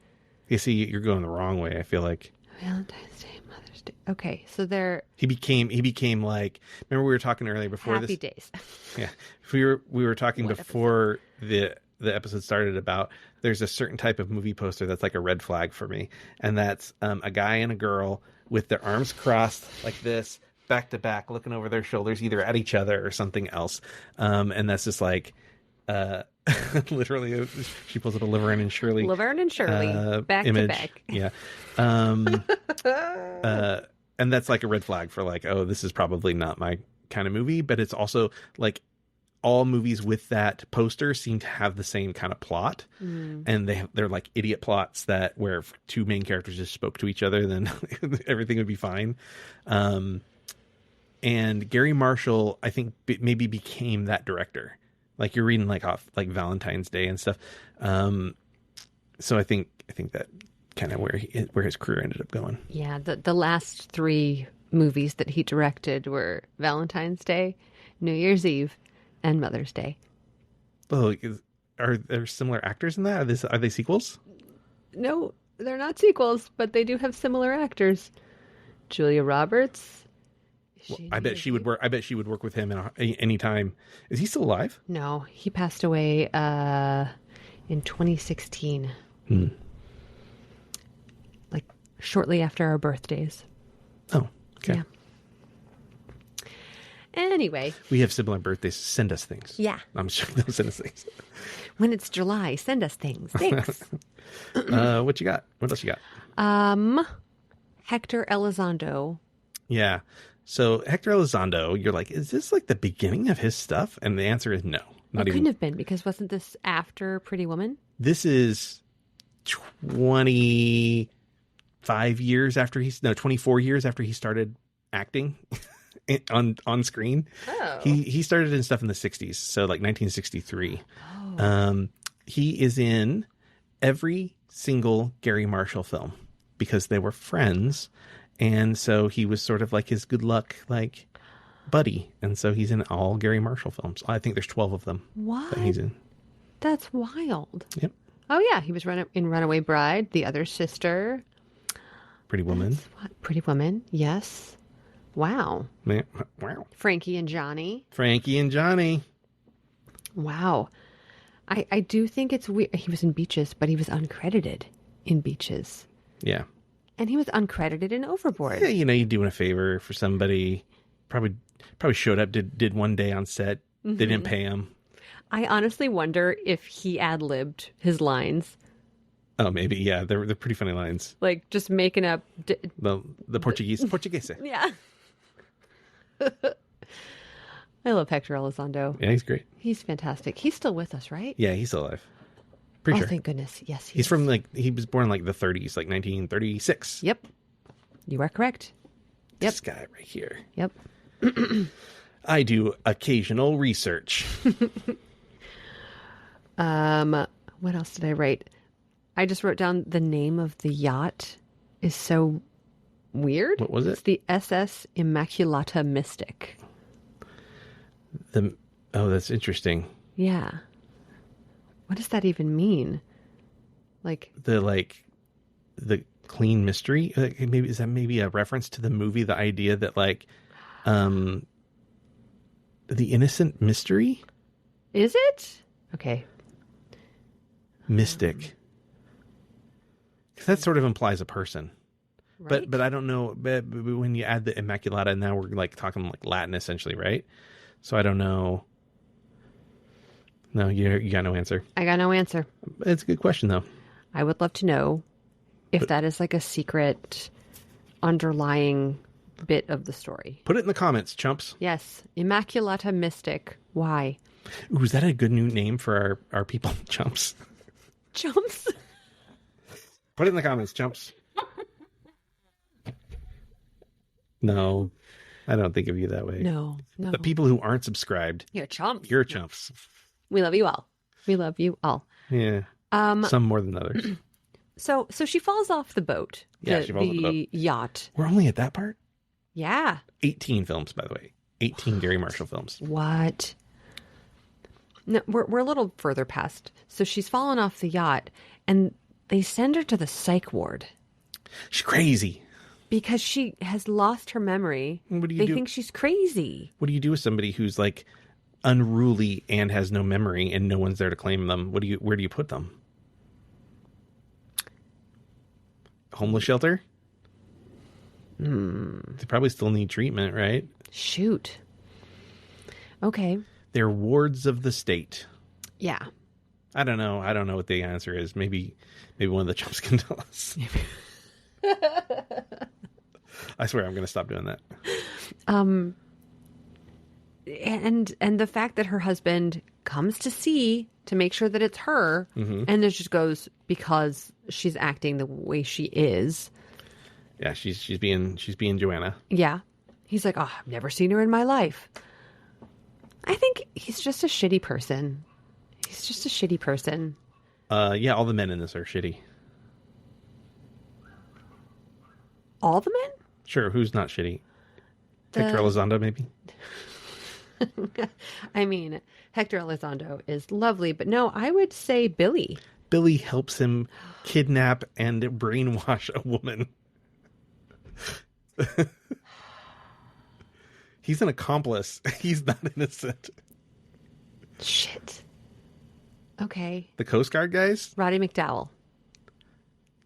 You see, you're going the wrong way, I feel like. Valentine's Day, Mother's Day. Okay, so they're... He became like... Remember we were talking earlier before Happy this? Days. Yeah. We were talking before the episode started about there's a certain type of movie poster that's like a red flag for me. And that's a guy and a girl with their arms crossed like this, back to back, looking over their shoulders, either at each other or something else. And that's just like... literally, she pulls up a Laverne and Shirley. Laverne and Shirley, back image. to back. Yeah. And that's like a red flag for like, oh, this is probably not my kind of movie. But it's also like all movies with that poster seem to have the same kind of plot. And they're like idiot plots that where if two main characters just spoke to each other, then everything would be fine. And Gary Marshall, I think, maybe became that director. Like you're reading like off like Valentine's Day and stuff. So I think that kind of where his career ended up going. Yeah, the last 3 movies that he directed were Valentine's Day, New Year's Eve, and Mother's Day. Oh, are there similar actors in that? Are they sequels? No, they're not sequels, but they do have similar actors. Julia Roberts. Well, I bet she would work. I bet she would work with him any time. Is he still alive? No, he passed away in 2016. Like shortly after our birthdays. Oh, okay. Yeah. Anyway. We have similar birthdays. Send us things. Yeah. I'm sure they'll send us things. When it's July, send us things. Thanks. What you got? What else you got? Hector Elizondo. Yeah. So Hector Elizondo, you're like, is this like the beginning of his stuff? And the answer is no. It couldn't have been, because wasn't this after Pretty Woman? This is 24 years after he started acting on screen. Oh. He started in stuff in the 60s, so like 1963. Oh. He is in every single Gary Marshall film because they were friends. And so he was sort of like his good luck, like, buddy. And so he's in all Gary Marshall films. I think there's 12 of them. What? That he's in. That's wild. Yep. Oh, yeah. He was in Runaway Bride, The Other Sister. Pretty Woman. Pretty Woman. Yes. Wow. Yeah. Wow. Frankie and Johnny. Frankie and Johnny. Wow. I do think it's weird. He was in Beaches, but he was uncredited in Beaches. Yeah. And he was uncredited in Overboard. Yeah, you're doing a favor for somebody. Probably showed up, did one day on set. They didn't pay him. I honestly wonder if he ad-libbed his lines. Oh, maybe. Yeah, they're pretty funny lines. Like just making up the Portuguese. Yeah. I love Hector Elizondo. Yeah, he's great. He's fantastic. He's still with us, right? Yeah, he's still alive. Pretty sure. Thank goodness. Yes, he's from he was born in like the 30s, like 1936. Yep. You are correct. Yep. This guy right here. Yep. I do occasional research. What else did I write? I just wrote down the name of the yacht is so weird. What was it? It's the SS Immaculata Mystic. That's interesting. Yeah. What does that even mean? Like the clean mystery? Maybe is that maybe a reference to the movie? The idea that the innocent mystery? Is it? Okay. Mystic. That sort of implies a person. Right? But I don't know. But when you add the Immaculata, now we're like talking like Latin essentially, right? So I don't know. No, you got no answer. I got no answer. It's a good question, though. I would love to know if that is like a secret underlying bit of the story. Put it in the comments, chumps. Yes. Immaculata Mystic. Why? Ooh, is that a good new name for our people, chumps? Chumps? Put it in the comments, chumps. No, I don't think of you that way. No. The people who aren't subscribed, You're chumps. you're chumps. We love you all. We love you all. Yeah. Some more than others. So she falls off the boat. Yeah, she falls off the boat. Yacht. We're only at that part? Yeah. 18 films, by the way. 18 Gary Marshall films. What? No, we're a little further past. So she's fallen off the yacht, and they send her to the psych ward She's crazy. because she has lost her memory. What do you They do? think she's crazy. What do you do with somebody who's like unruly and has no memory and no one's there to claim them? Where do you put them? Homeless shelter? They probably still need treatment, right? Shoot. Okay. They're wards of the state. Yeah. I don't know. I don't know what the answer is. Maybe one of the chumps can tell us. I swear I'm going to stop doing that. And the fact that her husband comes to see to make sure that it's her, and then just goes because she's acting the way she is. Yeah, she's being Joanna. Yeah. He's like, oh, I've never seen her in my life. I think he's just a shitty person. Yeah, all the men in this are shitty. All the men? Sure, who's not shitty? Hector Elizondo, maybe? I mean, Hector Elizondo is lovely, but no, I would say Billy. Billy helps him kidnap and brainwash a woman. He's an accomplice. He's not innocent. Shit. Okay. The Coast Guard guys? Roddy McDowell.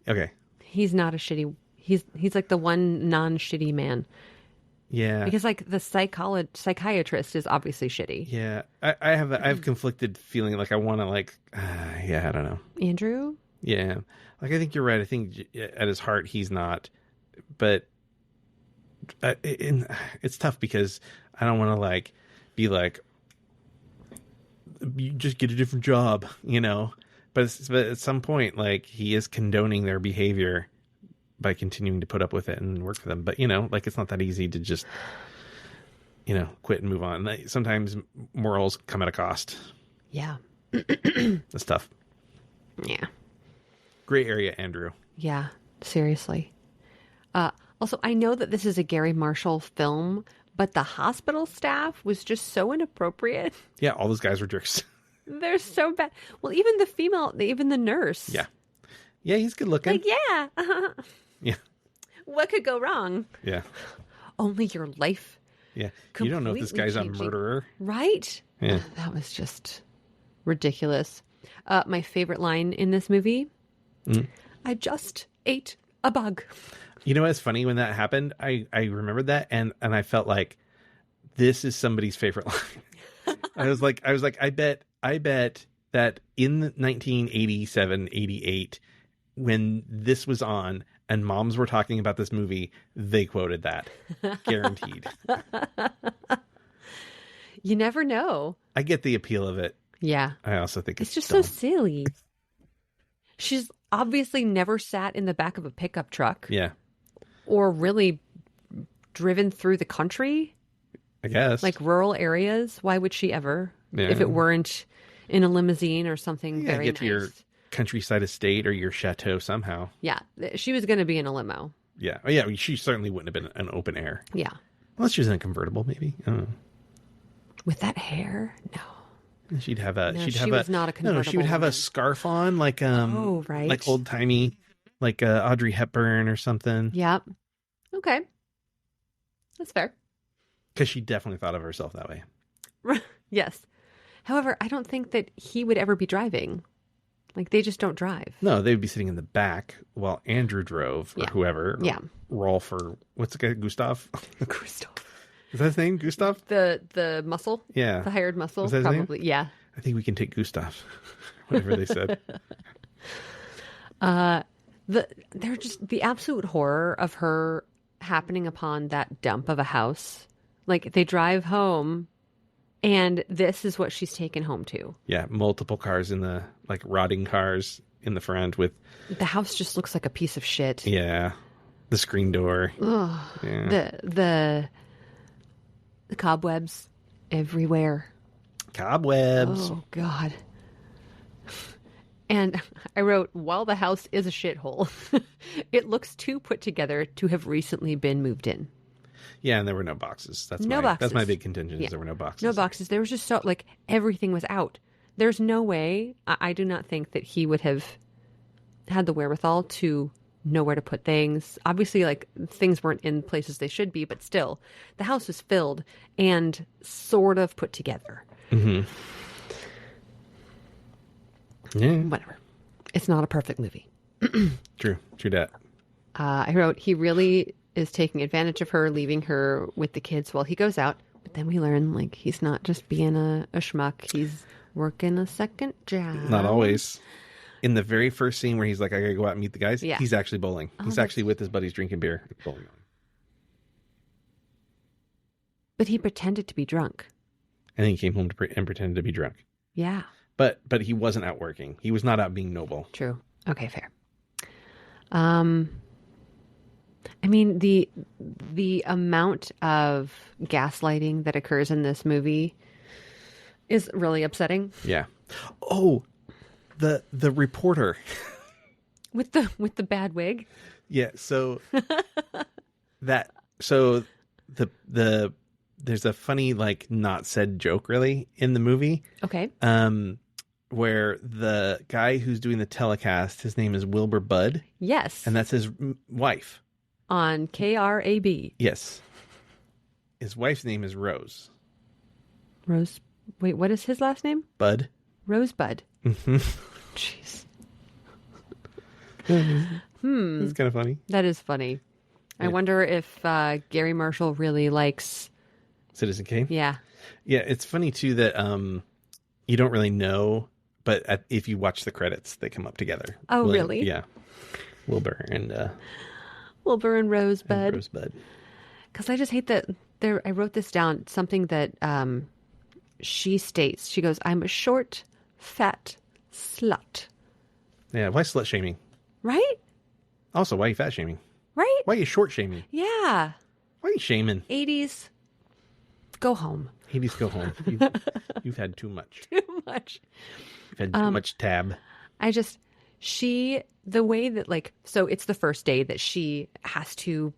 Okay. He's not a shitty... He's like the one non-shitty man. Yeah. Because like the psychiatrist is obviously shitty. Yeah. I have conflicted feeling like I want to I don't know. Andrew? Yeah. Like I think you're right. I think at his heart he's not. But it's tough because I don't want to be like, you just get a different job, But at some point, he is condoning their behavior by continuing to put up with it and work for them. But, it's not that easy to just, quit and move on. Sometimes morals come at a cost. Yeah. That's tough. Yeah. Gray area, Andrew. Yeah. Seriously. Also, I know that this is a Gary Marshall film, but the hospital staff was just so inappropriate. Yeah, all those guys were jerks. They're so bad. Well, even the nurse. Yeah. Yeah, he's good looking. Yeah. Yeah. What could go wrong? Yeah. Only your life. Yeah. You don't know if this guy's a murderer. Right? Yeah. That was just ridiculous. My favorite line in this movie, I just ate a bug. You know what's funny? When that happened, I remembered that and I felt like this is somebody's favorite line. I was like, I bet that in 1987, 88, when this was on and moms were talking about this movie, they quoted that. Guaranteed. You never know. I get the appeal of it. Yeah. I also think it's just dumb. so silly. She's obviously never sat in the back of a pickup truck. Yeah. Or really driven through the country. I guess. Like rural areas. Why would she ever? Yeah. If it weren't in a limousine or something very get nice. to your countryside estate or your chateau somehow. Yeah. She was going to be in a limo. Yeah. Oh, yeah. She certainly wouldn't have been an open air. Yeah. Unless she was in a convertible, maybe. I don't know. With that hair? No. She'd have a. No, she'd she have was a. not a convertible. No, she would have woman. a scarf on, like right. like old timey, like Audrey Hepburn or something. Yep. Okay. That's fair. Because she definitely thought of herself that way. Yes. However, I don't think that he would ever be driving. Like they just don't drive. No, they would be sitting in the back while Andrew drove or whoever. Yeah. Rolf or what's the guy? Gustav. Gustav. Is that his name? Gustav? The muscle? Yeah. The hired muscle? Was that his name? Probably. Yeah. I think we can take Gustav. Whatever they said. They're just the absolute horror of her happening upon that dump of a house. Like they drive home and this is what she's taken home to. Yeah. Multiple cars in the, rotting cars in the front with. The house just looks like a piece of shit. Yeah. The screen door. Ugh. Yeah. The cobwebs everywhere. Cobwebs. Oh, God. And I wrote, while the house is a shithole, it looks too put together to have recently been moved in. Yeah, and there were no boxes. That's boxes. my big contingent. Yeah. Is there were no boxes. No boxes. There was just so, like, everything was out. There's no way, I do not think that he would have had the wherewithal to know where to put things. Obviously, like, things weren't in places they should be, but still, the house was filled and sort of put together. Mm-hmm. Yeah. Whatever. It's not a perfect movie. True that. I wrote, he really is taking advantage of her, leaving her with the kids while he goes out. But then we learn, like, he's not just being a schmuck. He's working a second job. Not always. In the very first scene where he's like, I gotta go out and meet the guys, he's actually bowling. He's actually with his buddies drinking beer. Bowling. But he pretended to be drunk. And then he came home and pretended to be drunk. Yeah. But he wasn't out working. He was not out being noble. True. Okay, fair. I mean, the amount of gaslighting that occurs in this movie is really upsetting. Yeah. Oh, the reporter with the bad wig. Yeah. So there's a funny, like, not said joke really in the movie. Okay. Where the guy who's doing the telecast, his name is Wilbur Budd. Yes. And that's his wife. On KRAB. Yes. His wife's name is Rose. Rose. Wait, what is his last name? Bud. Rosebud. Mm-hmm. Jeez. It's kind of funny. That is funny. Yeah. I wonder if Gary Marshall really likes Citizen Kane. Yeah. Yeah, it's funny too that you don't really know, but if you watch the credits, they come up together. Oh, really? Yeah. Wilbur and Rosebud. Rosebud. Because I just hate that I wrote this down, something that she states. She goes, I'm a short, fat slut. Yeah, why slut shaming? Right? Also, why are you fat shaming? Right? Why are you short shaming? Yeah. Why are you shaming? 80s, go home. 80s, go home. You've had too much. Too much. You've had too much tab. The way that, like, so it's the first day that she has to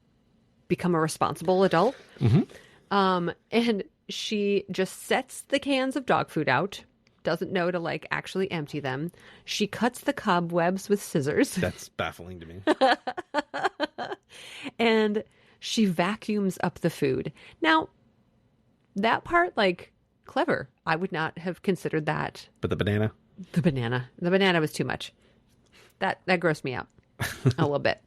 become a responsible adult. Mm-hmm. And she just sets the cans of dog food out, doesn't know to, like, actually empty them. She cuts the cobwebs with scissors. That's baffling to me. And she vacuums up the food. Now, that part, like, clever. I would not have considered that. But the banana? The banana was too much. That grossed me out a little bit.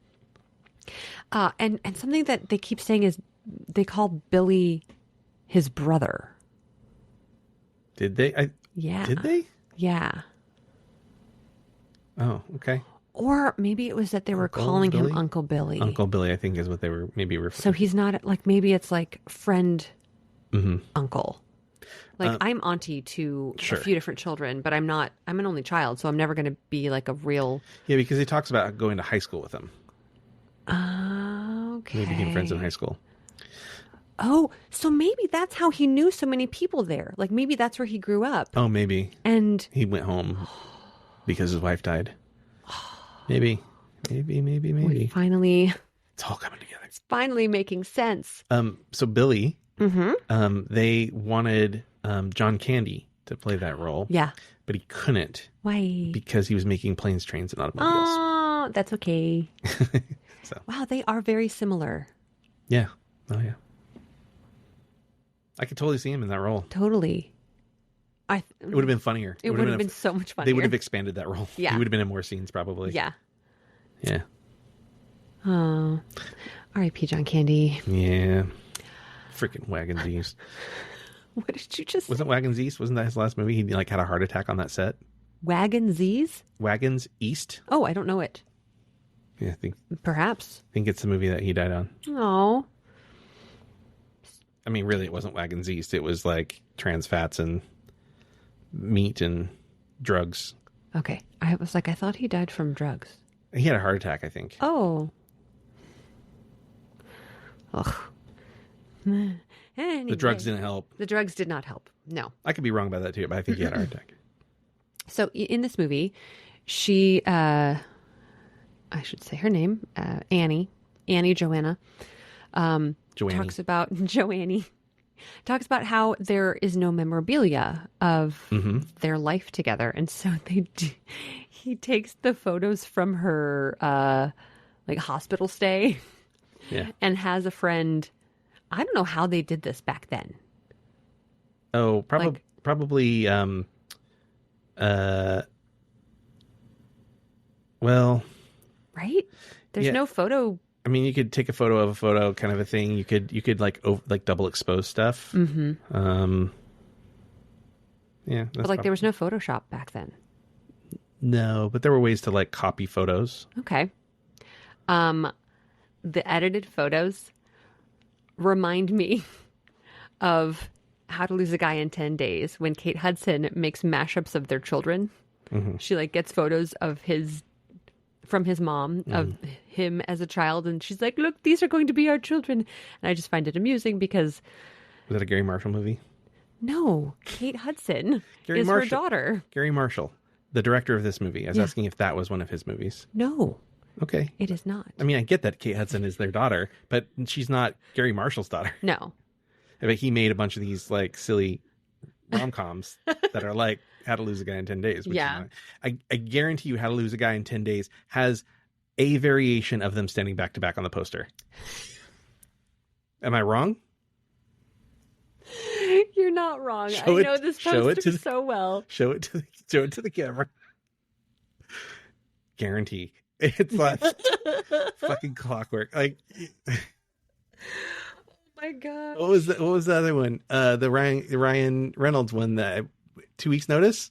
And something that they keep saying is they call Billy his brother. Did they? Yeah. Did they? Yeah. Oh, okay. Or maybe it was that they were calling him Uncle Billy. Uncle Billy, I think, is what they were maybe referring to. So he's not, like, maybe it's like friend uncle. Like, I'm auntie to a few different children, but I'm an only child, so I'm never going to be, like, a real... Yeah, because he talks about going to high school with him. Okay. They became friends in high school. Oh, so maybe that's how he knew so many people there. Like, maybe that's where he grew up. Oh, maybe. And he went home because his wife died. Maybe. Finally... It's all coming together. It's finally making sense. So Billy, they wanted John Candy to play that role. Yeah. But he couldn't. Why? Because he was making planes, trains, and automobiles. Oh, that's okay. So. Wow, they are very similar. Yeah. Oh, yeah. I could totally see him in that role. Totally. It would have been funnier. It would have been so much funnier. They would have expanded that role. Yeah. He would have been in more scenes, probably. Yeah. Yeah. Oh. R.I.P. John Candy. Yeah. Freaking Wagons East. What did you just say? Wasn't Wagons East? Wasn't that his last movie? He, like, had a heart attack on that set. Wagons East? Wagons East? Oh, I don't know it. Yeah, I Perhaps. think it's the movie that he died on. Oh. I mean, really, it wasn't Wagons East. It was like trans fats and meat and drugs. Okay. I was like, I thought he died from drugs. He had a heart attack, I think. Oh. Ugh. Anyway, The drugs didn't help. The drugs did not help. No. I could be wrong about that too, but I think he had a heart attack. So in this movie, she, I should say her name, Annie Joanna, talks about talks about how there is no memorabilia of their life together. And so he takes the photos from her, like hospital stay and has a friend. I don't know how they did this back then. Oh, probably, well, right? There's no photo. I mean, you could take a photo of a photo, kind of a thing. You could like double expose stuff. Mm-hmm. Yeah, but like there was no Photoshop back then. No, but there were ways to like copy photos. Okay. The edited photos remind me of How to Lose a Guy in 10 Days when Kate Hudson makes mashups of their children. Mm-hmm. She like gets photos of from his mom of him as a child, and she's like, look, these are going to be our children. And I just find it amusing because... Was that a Gary Marshall movie? No, Kate Hudson is her daughter. Gary Marshall, the director of this movie. I was asking if that was one of his movies. No. Okay. It is not. I mean, I get that Kate Hudson is their daughter, but she's not Gary Marshall's daughter. No. But he made a bunch of these like silly rom-coms that are like How to Lose a Guy in 10 Days. Which I guarantee you How to Lose a Guy in 10 Days has a variation of them standing back to back on the poster. Am I wrong? You're not wrong. I know this poster so well. Show it to the camera. Guarantee. It's like fucking clockwork. Like, oh my god! What was the other one? The Ryan Reynolds one. That 2 weeks notice.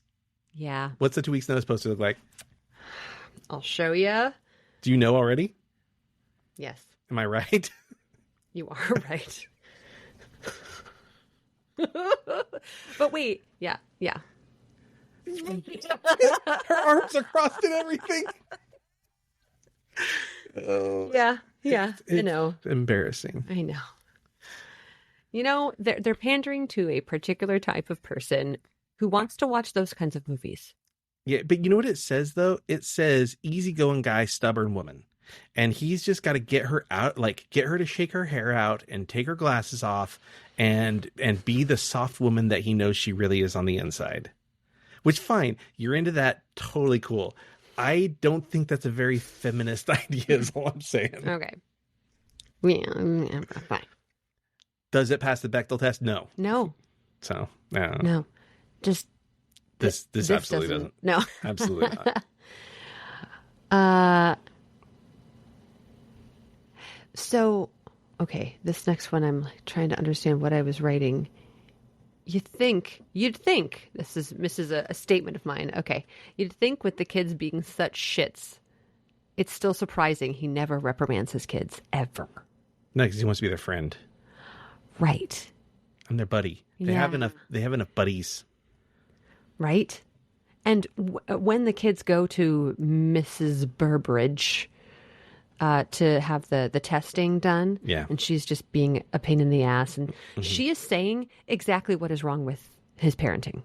Yeah. What's the 2 weeks notice poster look like? I'll show you. Do you know already? Yes. Am I right? You are right. But wait, yeah. Her arms are crossed and everything. Oh, yeah. I know. Embarrassing. I know. You know, they're pandering to a particular type of person who wants to watch those kinds of movies. Yeah, but you know what it says though? It says easygoing guy, stubborn woman. And he's just got to get her out, like get her to shake her hair out and take her glasses off and be the soft woman that he knows she really is on the inside. Which, fine, you're into that, totally cool. I don't think that's a very feminist idea is all I'm saying. Okay. Yeah, fine. Does it pass the Bechdel test? No. No. So, no. No. Just... This absolutely doesn't. No. Absolutely not. So, okay, this next one, I'm trying to understand what I was writing. You'd think, this is a statement of mine. Okay. You'd think with the kids being such shits, it's still surprising he never reprimands his kids, ever. No, because he wants to be their friend. Right. And their buddy. They have enough buddies. Right. And when the kids go to Mrs. Burbridge to have the testing done, and she's just being a pain in the ass, and she is saying exactly what is wrong with his parenting.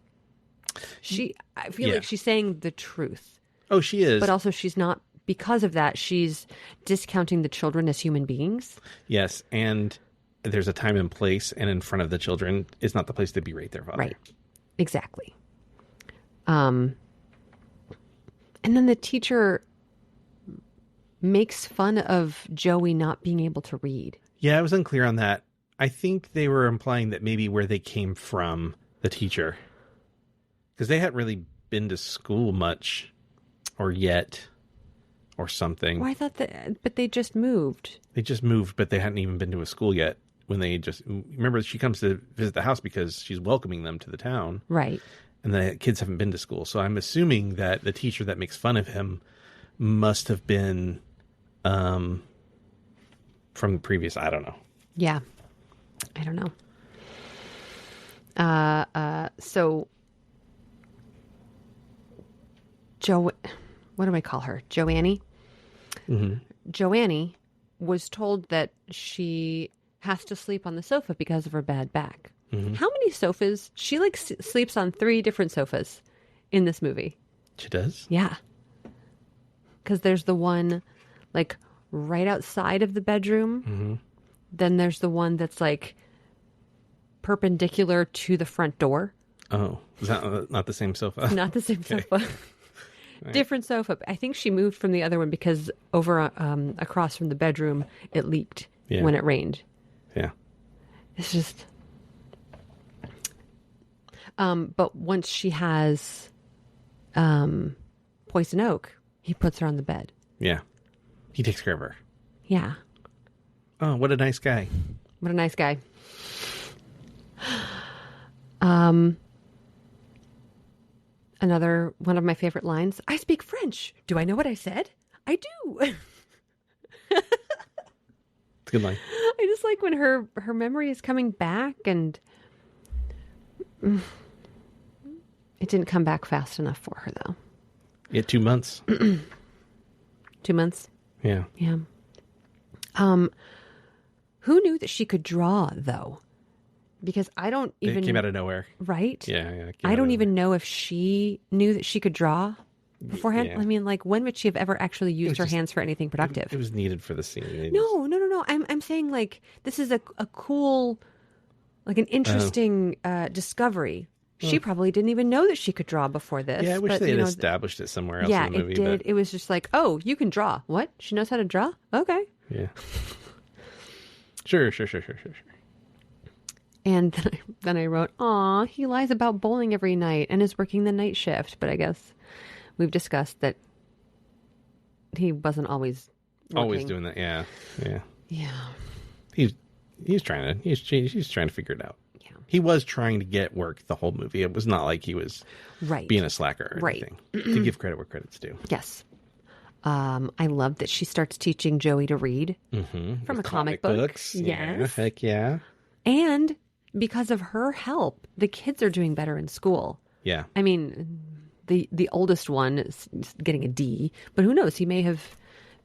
I feel like she's saying the truth. Oh, she is. But also she's not, because of that, she's discounting the children as human beings. Yes, and there's a time and place, and in front of the children is not the place to berate their father. Right. Exactly. And then the teacher makes fun of Joey not being able to read. Yeah, I was unclear on that. I think they were implying that maybe where they came from, the teacher, because they hadn't really been to school much or yet or something. Well, I thought but they just moved. They just moved, but they hadn't even been to a school yet when they just, remember she comes to visit the house because she's welcoming them to the town. Right. And the kids haven't been to school. So I'm assuming that the teacher that makes fun of him must have been from the previous, I don't know. Yeah. I don't know. So what do I call her? Joannie? Mm-hmm. Joannie was told that she has to sleep on the sofa because of her bad back. Mm-hmm. How many sofas? She like sleeps on 3 different sofas in this movie. She does? Yeah. Because there's the one like right outside of the bedroom. Mm-hmm. Then there's the one that's like perpendicular to the front door. Oh, is that not the same sofa? Not the same Okay. sofa. Right. Different sofa. I think she moved from the other one because over across from the bedroom, it leaked when it rained. Yeah. It's just... but once she has poison oak, he puts her on the bed. Yeah. He takes care of her. Yeah. Oh, what a nice guy. What a nice guy. Another one of my favorite lines. I speak French. Do I know what I said? I do. It's a good line. I just like when her memory is coming back, and it didn't come back fast enough for her, though. Yeah, 2 months. 2 months. Yeah. Yeah. Who knew that she could draw, though? Because I don't even... It came out of nowhere. Right? Yeah. I don't even know if she knew that she could draw beforehand. Yeah. I mean, like, when would she have ever actually used her hands for anything productive? It was needed for the scene. No. I'm saying, like, this is a cool, like, an interesting discovery. She probably didn't even know that she could draw before this. Yeah, I wish but, they had established it somewhere else in the movie. It did. But... It was just like, oh, you can draw. What? She knows how to draw? Okay. Yeah. Sure. And then I wrote, aw, he lies about bowling every night and is working the night shift. But I guess we've discussed that he wasn't always working. doing that. Yeah. Yeah. He's trying to figure it out. Yeah. He was trying to get work the whole movie. It was not like he was being a slacker or anything. To give credit where credit's due. Yes. I love that she starts teaching Joey to read from a comic book. Books. Yes. Yeah, heck yeah. And because of her help, the kids are doing better in school. Yeah. I mean, the oldest one is getting a D, but who knows? He may have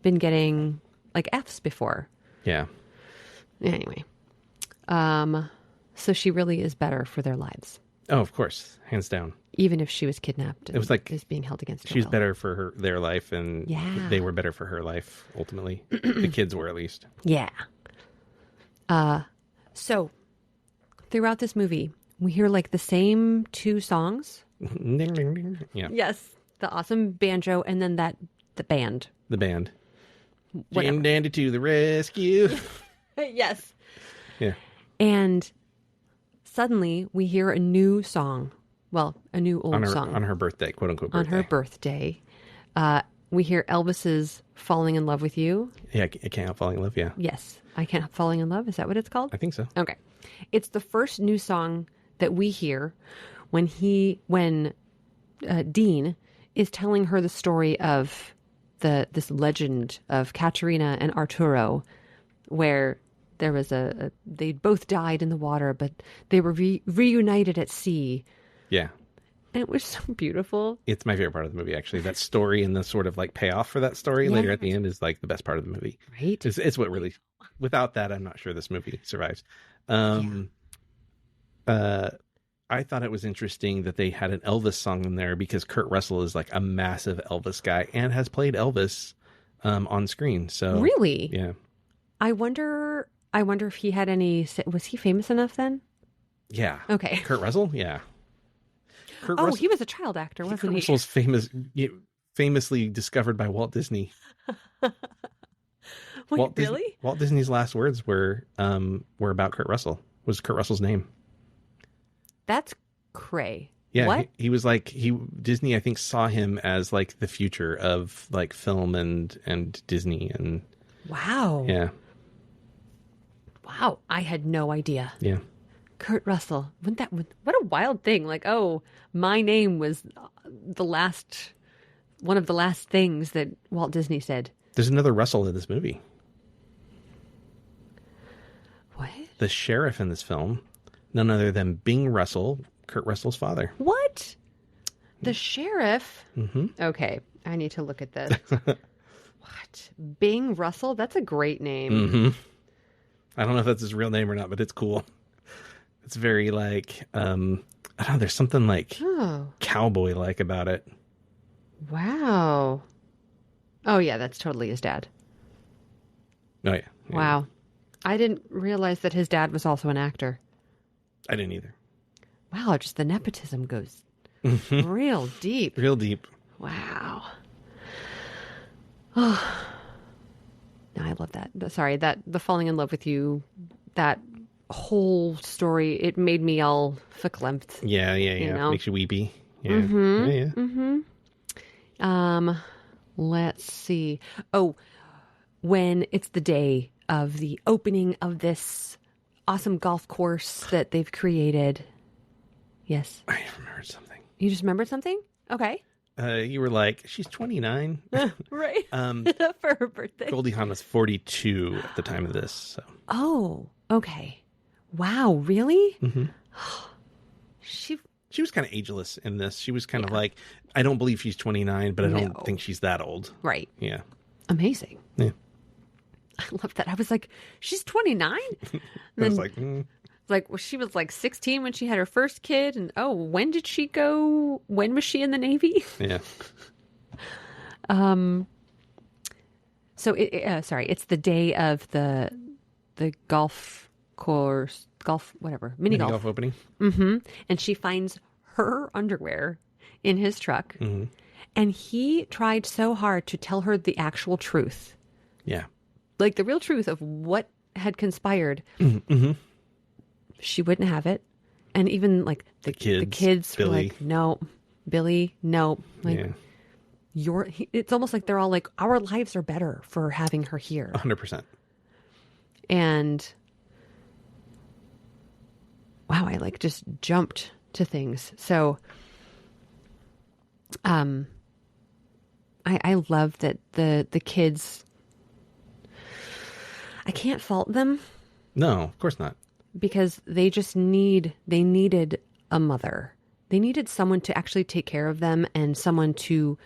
been getting like Fs before. Yeah. Anyway, so she really is better for their lives. Oh, of course, hands down. Even if she was kidnapped, and it was like is being held against her she's will. better for their life, and they were better for her life. Ultimately, the kids were, at least. Yeah. So throughout this movie, we hear like the same 2 songs. Yeah. Yes, the awesome banjo, and then the band. The band. Whatever. Jam Dandy to the rescue. Yes. Yeah. And suddenly we hear a new song. Well, a new old song. On her birthday, quote unquote birthday. On her birthday. We hear Elvis's Falling in Love with You. Yeah, I Can't Help Falling in Love, yeah. Yes. I Can't Help Falling in Love. Is that what it's called? I think so. Okay. It's the first new song that we hear when Dean is telling her the story of this legend of Katerina and Arturo, where there was they both died in the water, but they were reunited at sea. Yeah. And it was so beautiful. It's my favorite part of the movie, actually. That story and the sort of like payoff for that story later at the end is like the best part of the movie. Right. It's what really, without that, I'm not sure this movie survives. I thought it was interesting that they had an Elvis song in there because Kurt Russell is like a massive Elvis guy and has played Elvis on screen. So really? Yeah. I wonder if he had any, was he famous enough then? Yeah. Okay. Kurt Russell? Yeah. He was a child actor, wasn't he? Kurt Russell's famously discovered by Walt Disney. Wait, really? Walt Disney's last words were about Kurt Russell. Was Kurt Russell's name? That's cray. Yeah, what? He was like Disney, I think, saw him as like the future of like film and Disney and. Wow. Yeah. Wow, I had no idea. Yeah. Kurt Russell. What a wild thing. Like, oh, my name was one of the last things that Walt Disney said. There's another Russell in this movie. What? The sheriff in this film, none other than Bing Russell, Kurt Russell's father. What? The sheriff? Mm-hmm. Okay, I need to look at this. What? Bing Russell? That's a great name. Mm-hmm. I don't know if that's his real name or not, but it's cool. It's very like, I don't know, there's something like cowboy-like about it. Wow. Oh, yeah, that's totally his dad. Oh, yeah. Wow. I didn't realize that his dad was also an actor. I didn't either. Wow, just the nepotism goes real deep. Real deep. Wow. Oh. No, I love that. Sorry, the falling in love with you, that whole story, it made me all verklempt. Yeah. You know? Makes you weepy. Yeah. Let's see. Oh, when it's the day of the opening of this awesome golf course that they've created. Yes. I remembered something. You just remembered something? Okay. You were like, she's 29. Right. For her birthday. Goldie Hawn was 42 at the time of this. So. Oh, okay. Wow, really? Mm-hmm. She was kind of ageless in this. She was kind of like, I don't believe she's 29, but I don't think she's that old. Right. Yeah. Amazing. Yeah. I love that. I was like, she's 29? I was like, Like, well, she was like 16 when she had her first kid. And when did she go? When was she in the Navy? Yeah. So, it's the day of the golf course, mini golf opening. Mm-hmm. And she finds her underwear in his truck. Mm-hmm. And he tried so hard to tell her the actual truth. Yeah. Like the real truth of what had conspired. Mm-hmm. She wouldn't have it. And even like the kids were like, no, Billy, no. Like, it's almost like they're all like, our lives are better for having her here. 100%. And wow, I like just jumped to things. So, I love that the kids, I can't fault them. No, of course not. Because they needed a mother. They needed someone to actually take care of them and someone to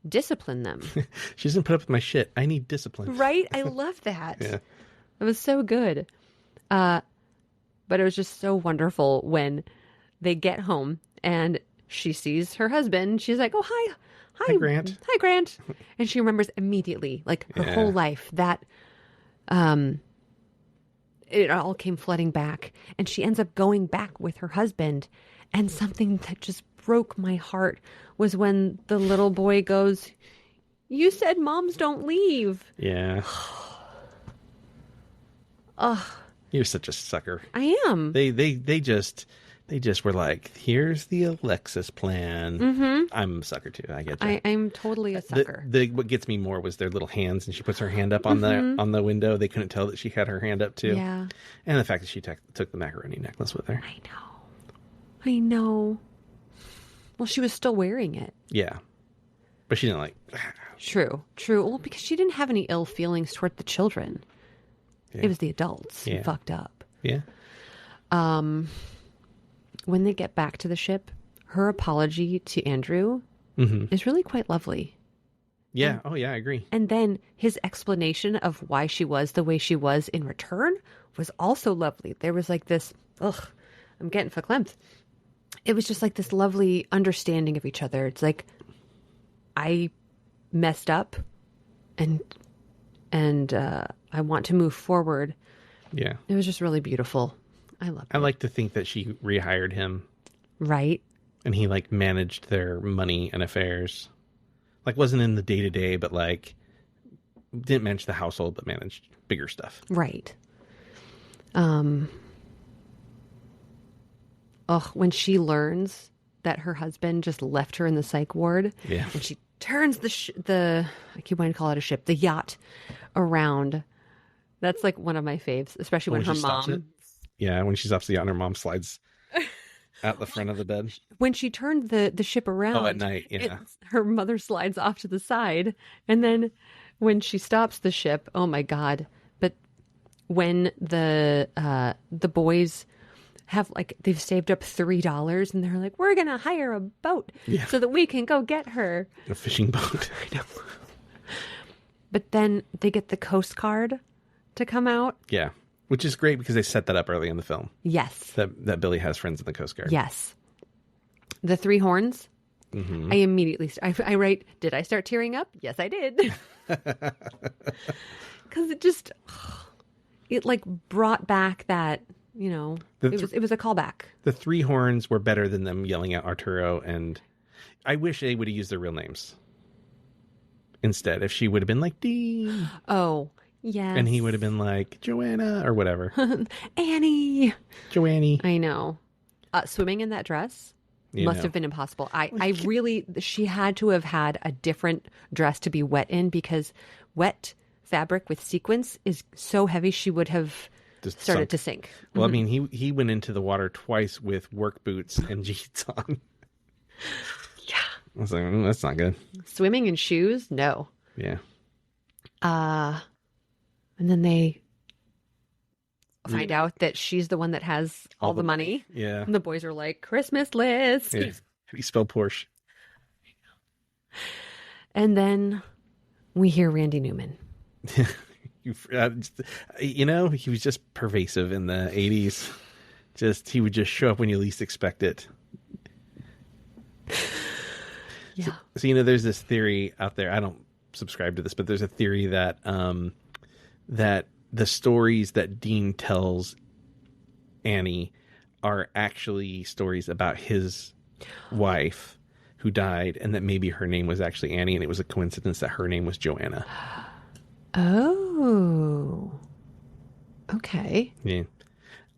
discipline them. She doesn't put up with my shit. I need discipline. Right? I love that. Yeah. It was so good. But it was just so wonderful when they get home and she sees her husband. She's like, oh, hi, Grant. Hi, Grant. And she remembers immediately, like her whole life, that it all came flooding back. And she ends up going back with her husband. And something that just broke my heart was when the little boy goes, you said moms don't leave. Yeah. Ugh. You're such a sucker. I am. They just were like, here's the Alexis plan. Mm-hmm. I'm a sucker too. I get you. I'm totally a sucker. What gets me more was their little hands, and she puts her hand up on the window. They couldn't tell that she had her hand up too. Yeah. And the fact that she took the macaroni necklace with her. I know. Well, she was still wearing it. Yeah. But she didn't like. True. Well, because she didn't have any ill feelings toward the children. Yeah. It was the adults who fucked up. Yeah. When they get back to the ship, her apology to Andrew is really quite lovely. Yeah. I agree. And then his explanation of why she was the way she was in return was also lovely. There was like this, I'm getting verklempt. It was just like this lovely understanding of each other. It's like, I messed up and I want to move forward. Yeah. It was just really beautiful. I love it. I like to think that she rehired him. Right. And he like managed their money and affairs. Like wasn't in the day-to-day, but like didn't manage the household, but managed bigger stuff. Right. When she learns that her husband just left her in the psych ward. Yeah. And she turns I keep wanting to call it a ship, the yacht around. That's like one of my faves, especially when her mom. Yeah, when she stops the yacht and her mom slides out the front of the bed. When she turned the ship around. Oh, at night, yeah. Her mother slides off to the side. And then when she stops the ship, oh my God. But when the boys have they've saved up $3 and they're like, we're going to hire a boat so that we can go get her. A fishing boat. I know. But then they get the Coast Guard to come out. Yeah. Which is great because they set that up early in the film. Yes. That Billy has friends in the Coast Guard. Yes. The three horns. Mm-hmm. I immediately, I write, did I start tearing up? Yes, I did. Because it like brought back that, it was a callback. The three horns were better than them yelling at Arturo, and I wish they would have used their real names instead. If she would have been like Dean. Oh, yes. And he would have been like Joanna or whatever. Annie. Joannie. I know. Swimming in that dress must have been impossible. She had to have had a different dress to be wet in, because wet fabric with sequins is so heavy she would have just started to sink. Well, I mean, he went into the water twice with work boots and jeans on. Yeah. I was like, that's not good. Swimming in shoes? No. Yeah. And then they find out that she's the one that has all the money. Yeah. And the boys are like, Christmas list. Yeah. How do you spell Porsche? And then we hear Randy Newman. He was just pervasive in the 80s. He would just show up when you least expect it. Yeah. So there's this theory out there. I don't subscribe to this, but there's a theory that that the stories that Dean tells Annie are actually stories about his wife who died, and that maybe her name was actually Annie, and it was a coincidence that her name was Joanna. Oh. Okay. Yeah.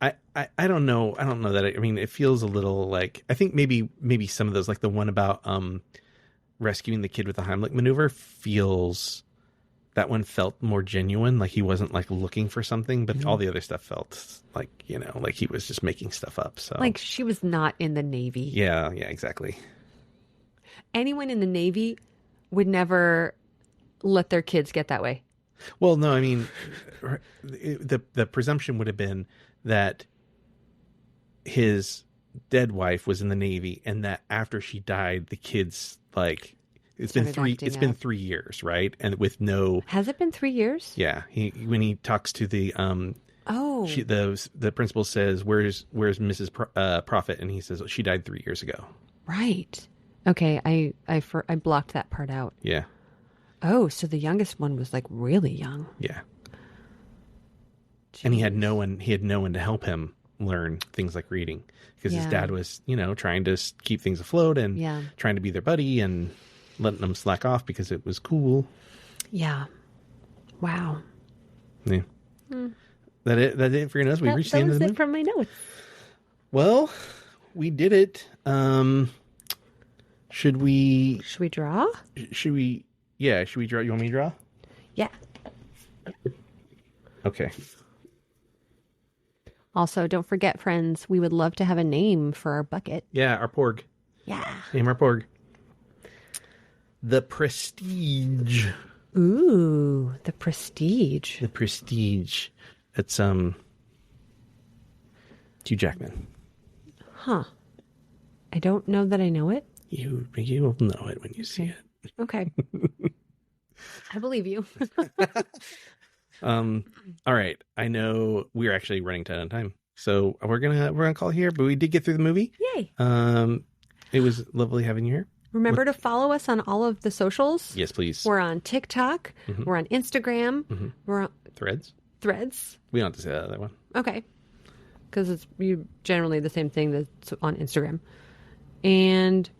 I don't know. I don't know that. It feels a little like, I think maybe some of those, like the one about rescuing the kid with the Heimlich maneuver, that one felt more genuine. Like he wasn't like looking for something, but all the other stuff felt like, like he was just making stuff up. So like she was not in the Navy. Yeah, exactly. Anyone in the Navy would never let their kids get that way. Well, no, the presumption would have been that his dead wife was in the Navy, and that after she died, the kids it's been 3 years, right? And with no, has it been 3 years? Yeah, when he talks to the the principal says, "Where's Mrs. Prophet?" And he says, she died 3 years ago. Right. Okay, I blocked that part out. Yeah. Oh, so the youngest one was like really young. Yeah. Jeez. And he had no one to help him learn things like reading, because his dad was, trying to keep things afloat and trying to be their buddy and letting them slack off because it was cool. Yeah. Wow. Yeah. That's it for your notes. We reached the end of the movie. That was it from my notes. Well, we did it. Should we draw? Should we draw? You want me to draw? Yeah. Okay. Also, don't forget, friends, we would love to have a name for our bucket. Yeah, our porg. Yeah. Name our porg. The Prestige. Ooh, the Prestige. The Prestige. It's Hugh Jackman. Huh. I don't know that I know it. You'll know it when you see it. Okay. I believe you. All right. I know we're actually running out of time, so we're gonna call it here. But we did get through the movie. Yay! It was lovely having you here. Remember to follow us on all of the socials. Yes, please. We're on TikTok. Mm-hmm. We're on Instagram. Mm-hmm. We're on Threads. We don't have to say that other one. Okay, because it's generally the same thing that's on Instagram. And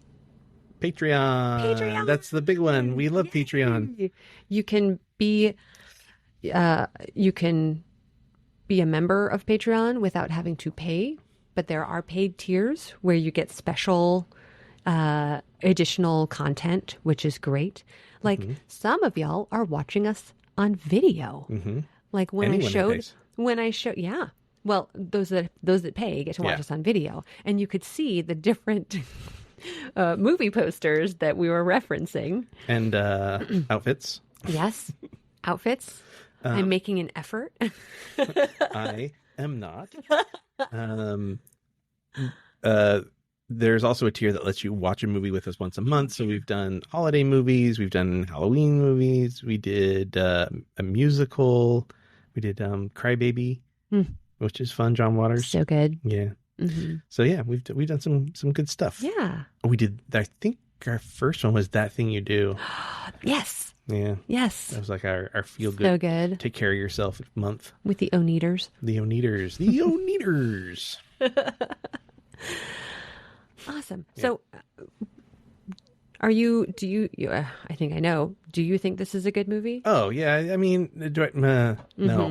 Patreon. That's the big one. We love Patreon. You can be a member of Patreon without having to pay, but there are paid tiers where you get special additional content, which is great. Like some of y'all are watching us on video. Mm-hmm. Like when I showed, yeah. Well, those that pay get to watch us on video, and you could see the different movie posters that we were referencing and outfits. Yes, outfits. I'm making an effort. I am not. There's also a tier that lets you watch a movie with us once a month. So we've done holiday movies, we've done Halloween movies, we did a musical, we did Crybaby, which is fun. John Waters. So good. Yeah. Mm-hmm. So yeah, we've done some good stuff. Yeah. We did. I think our first one was That Thing You Do. Yes. Yeah. Yes. That was like our feel good. So good. Take care of yourself month. With the Oneaters. The Oneaters. The Oneaters. Awesome. Yeah. So, I think I know, do you think this is a good movie? Oh, yeah. I mean, no.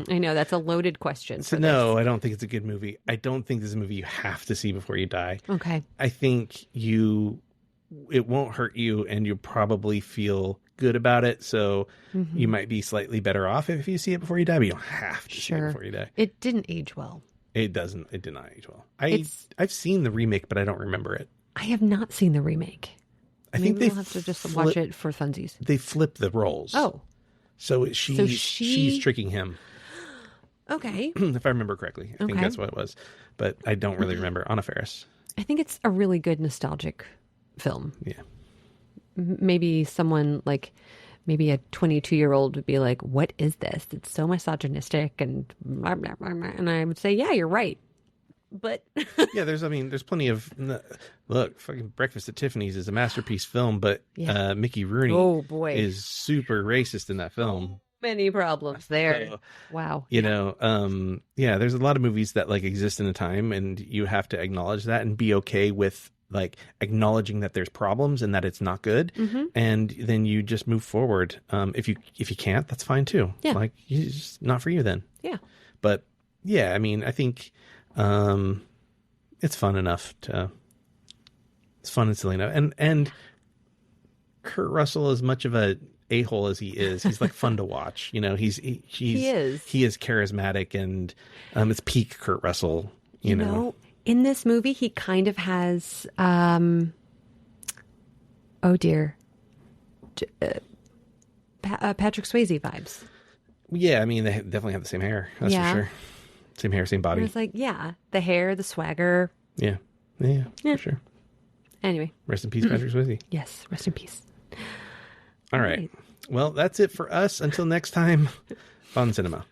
I know, that's a loaded question. So, no, I don't think it's a good movie. I don't think this is a movie you have to see before you die. Okay. I think it won't hurt you and you'll probably feel good about it. So you might be slightly better off if you see it before you die, but you don't have to see it before you die. It didn't age well. It did not age well. I've seen the remake, but I don't remember it. I have not seen the remake. I think we'll have to just watch it for funsies. They flip the roles. Oh. So she's tricking him. Okay. If I remember correctly. I think Okay. that's what it was. But I don't really remember. Anna Faris. I think it's a really good nostalgic film. Yeah. Maybe someone like, maybe a 22-year-old would be like, what is this? It's so misogynistic and blah, blah, blah, blah. And I would say, yeah, you're right. But yeah, there's plenty of, look, fucking Breakfast at Tiffany's is a masterpiece film, but Mickey Rooney is super racist in that film. Many problems there. Wow. You know, there's a lot of movies that like exist in a time and you have to acknowledge that and be okay with like acknowledging that there's problems and that it's not good. And then you just move forward. If you can't, that's fine too. Yeah. Like it's just not for you then. Yeah. But yeah, I mean, I think, it's fun enough it's fun and silly enough. And Kurt Russell, as much of a-hole as he is, he's like fun to watch. You know, he is charismatic and, it's peak Kurt Russell, you know. In this movie, he kind of has, Patrick Swayze vibes. Yeah, I mean, they definitely have the same hair. That's for sure. Same hair, same body. And it's like, yeah, the hair, the swagger. Yeah, for sure. Anyway. Rest in peace, Patrick Swayze. Yes, rest in peace. All right. Well, that's it for us. Until next time, fun cinema.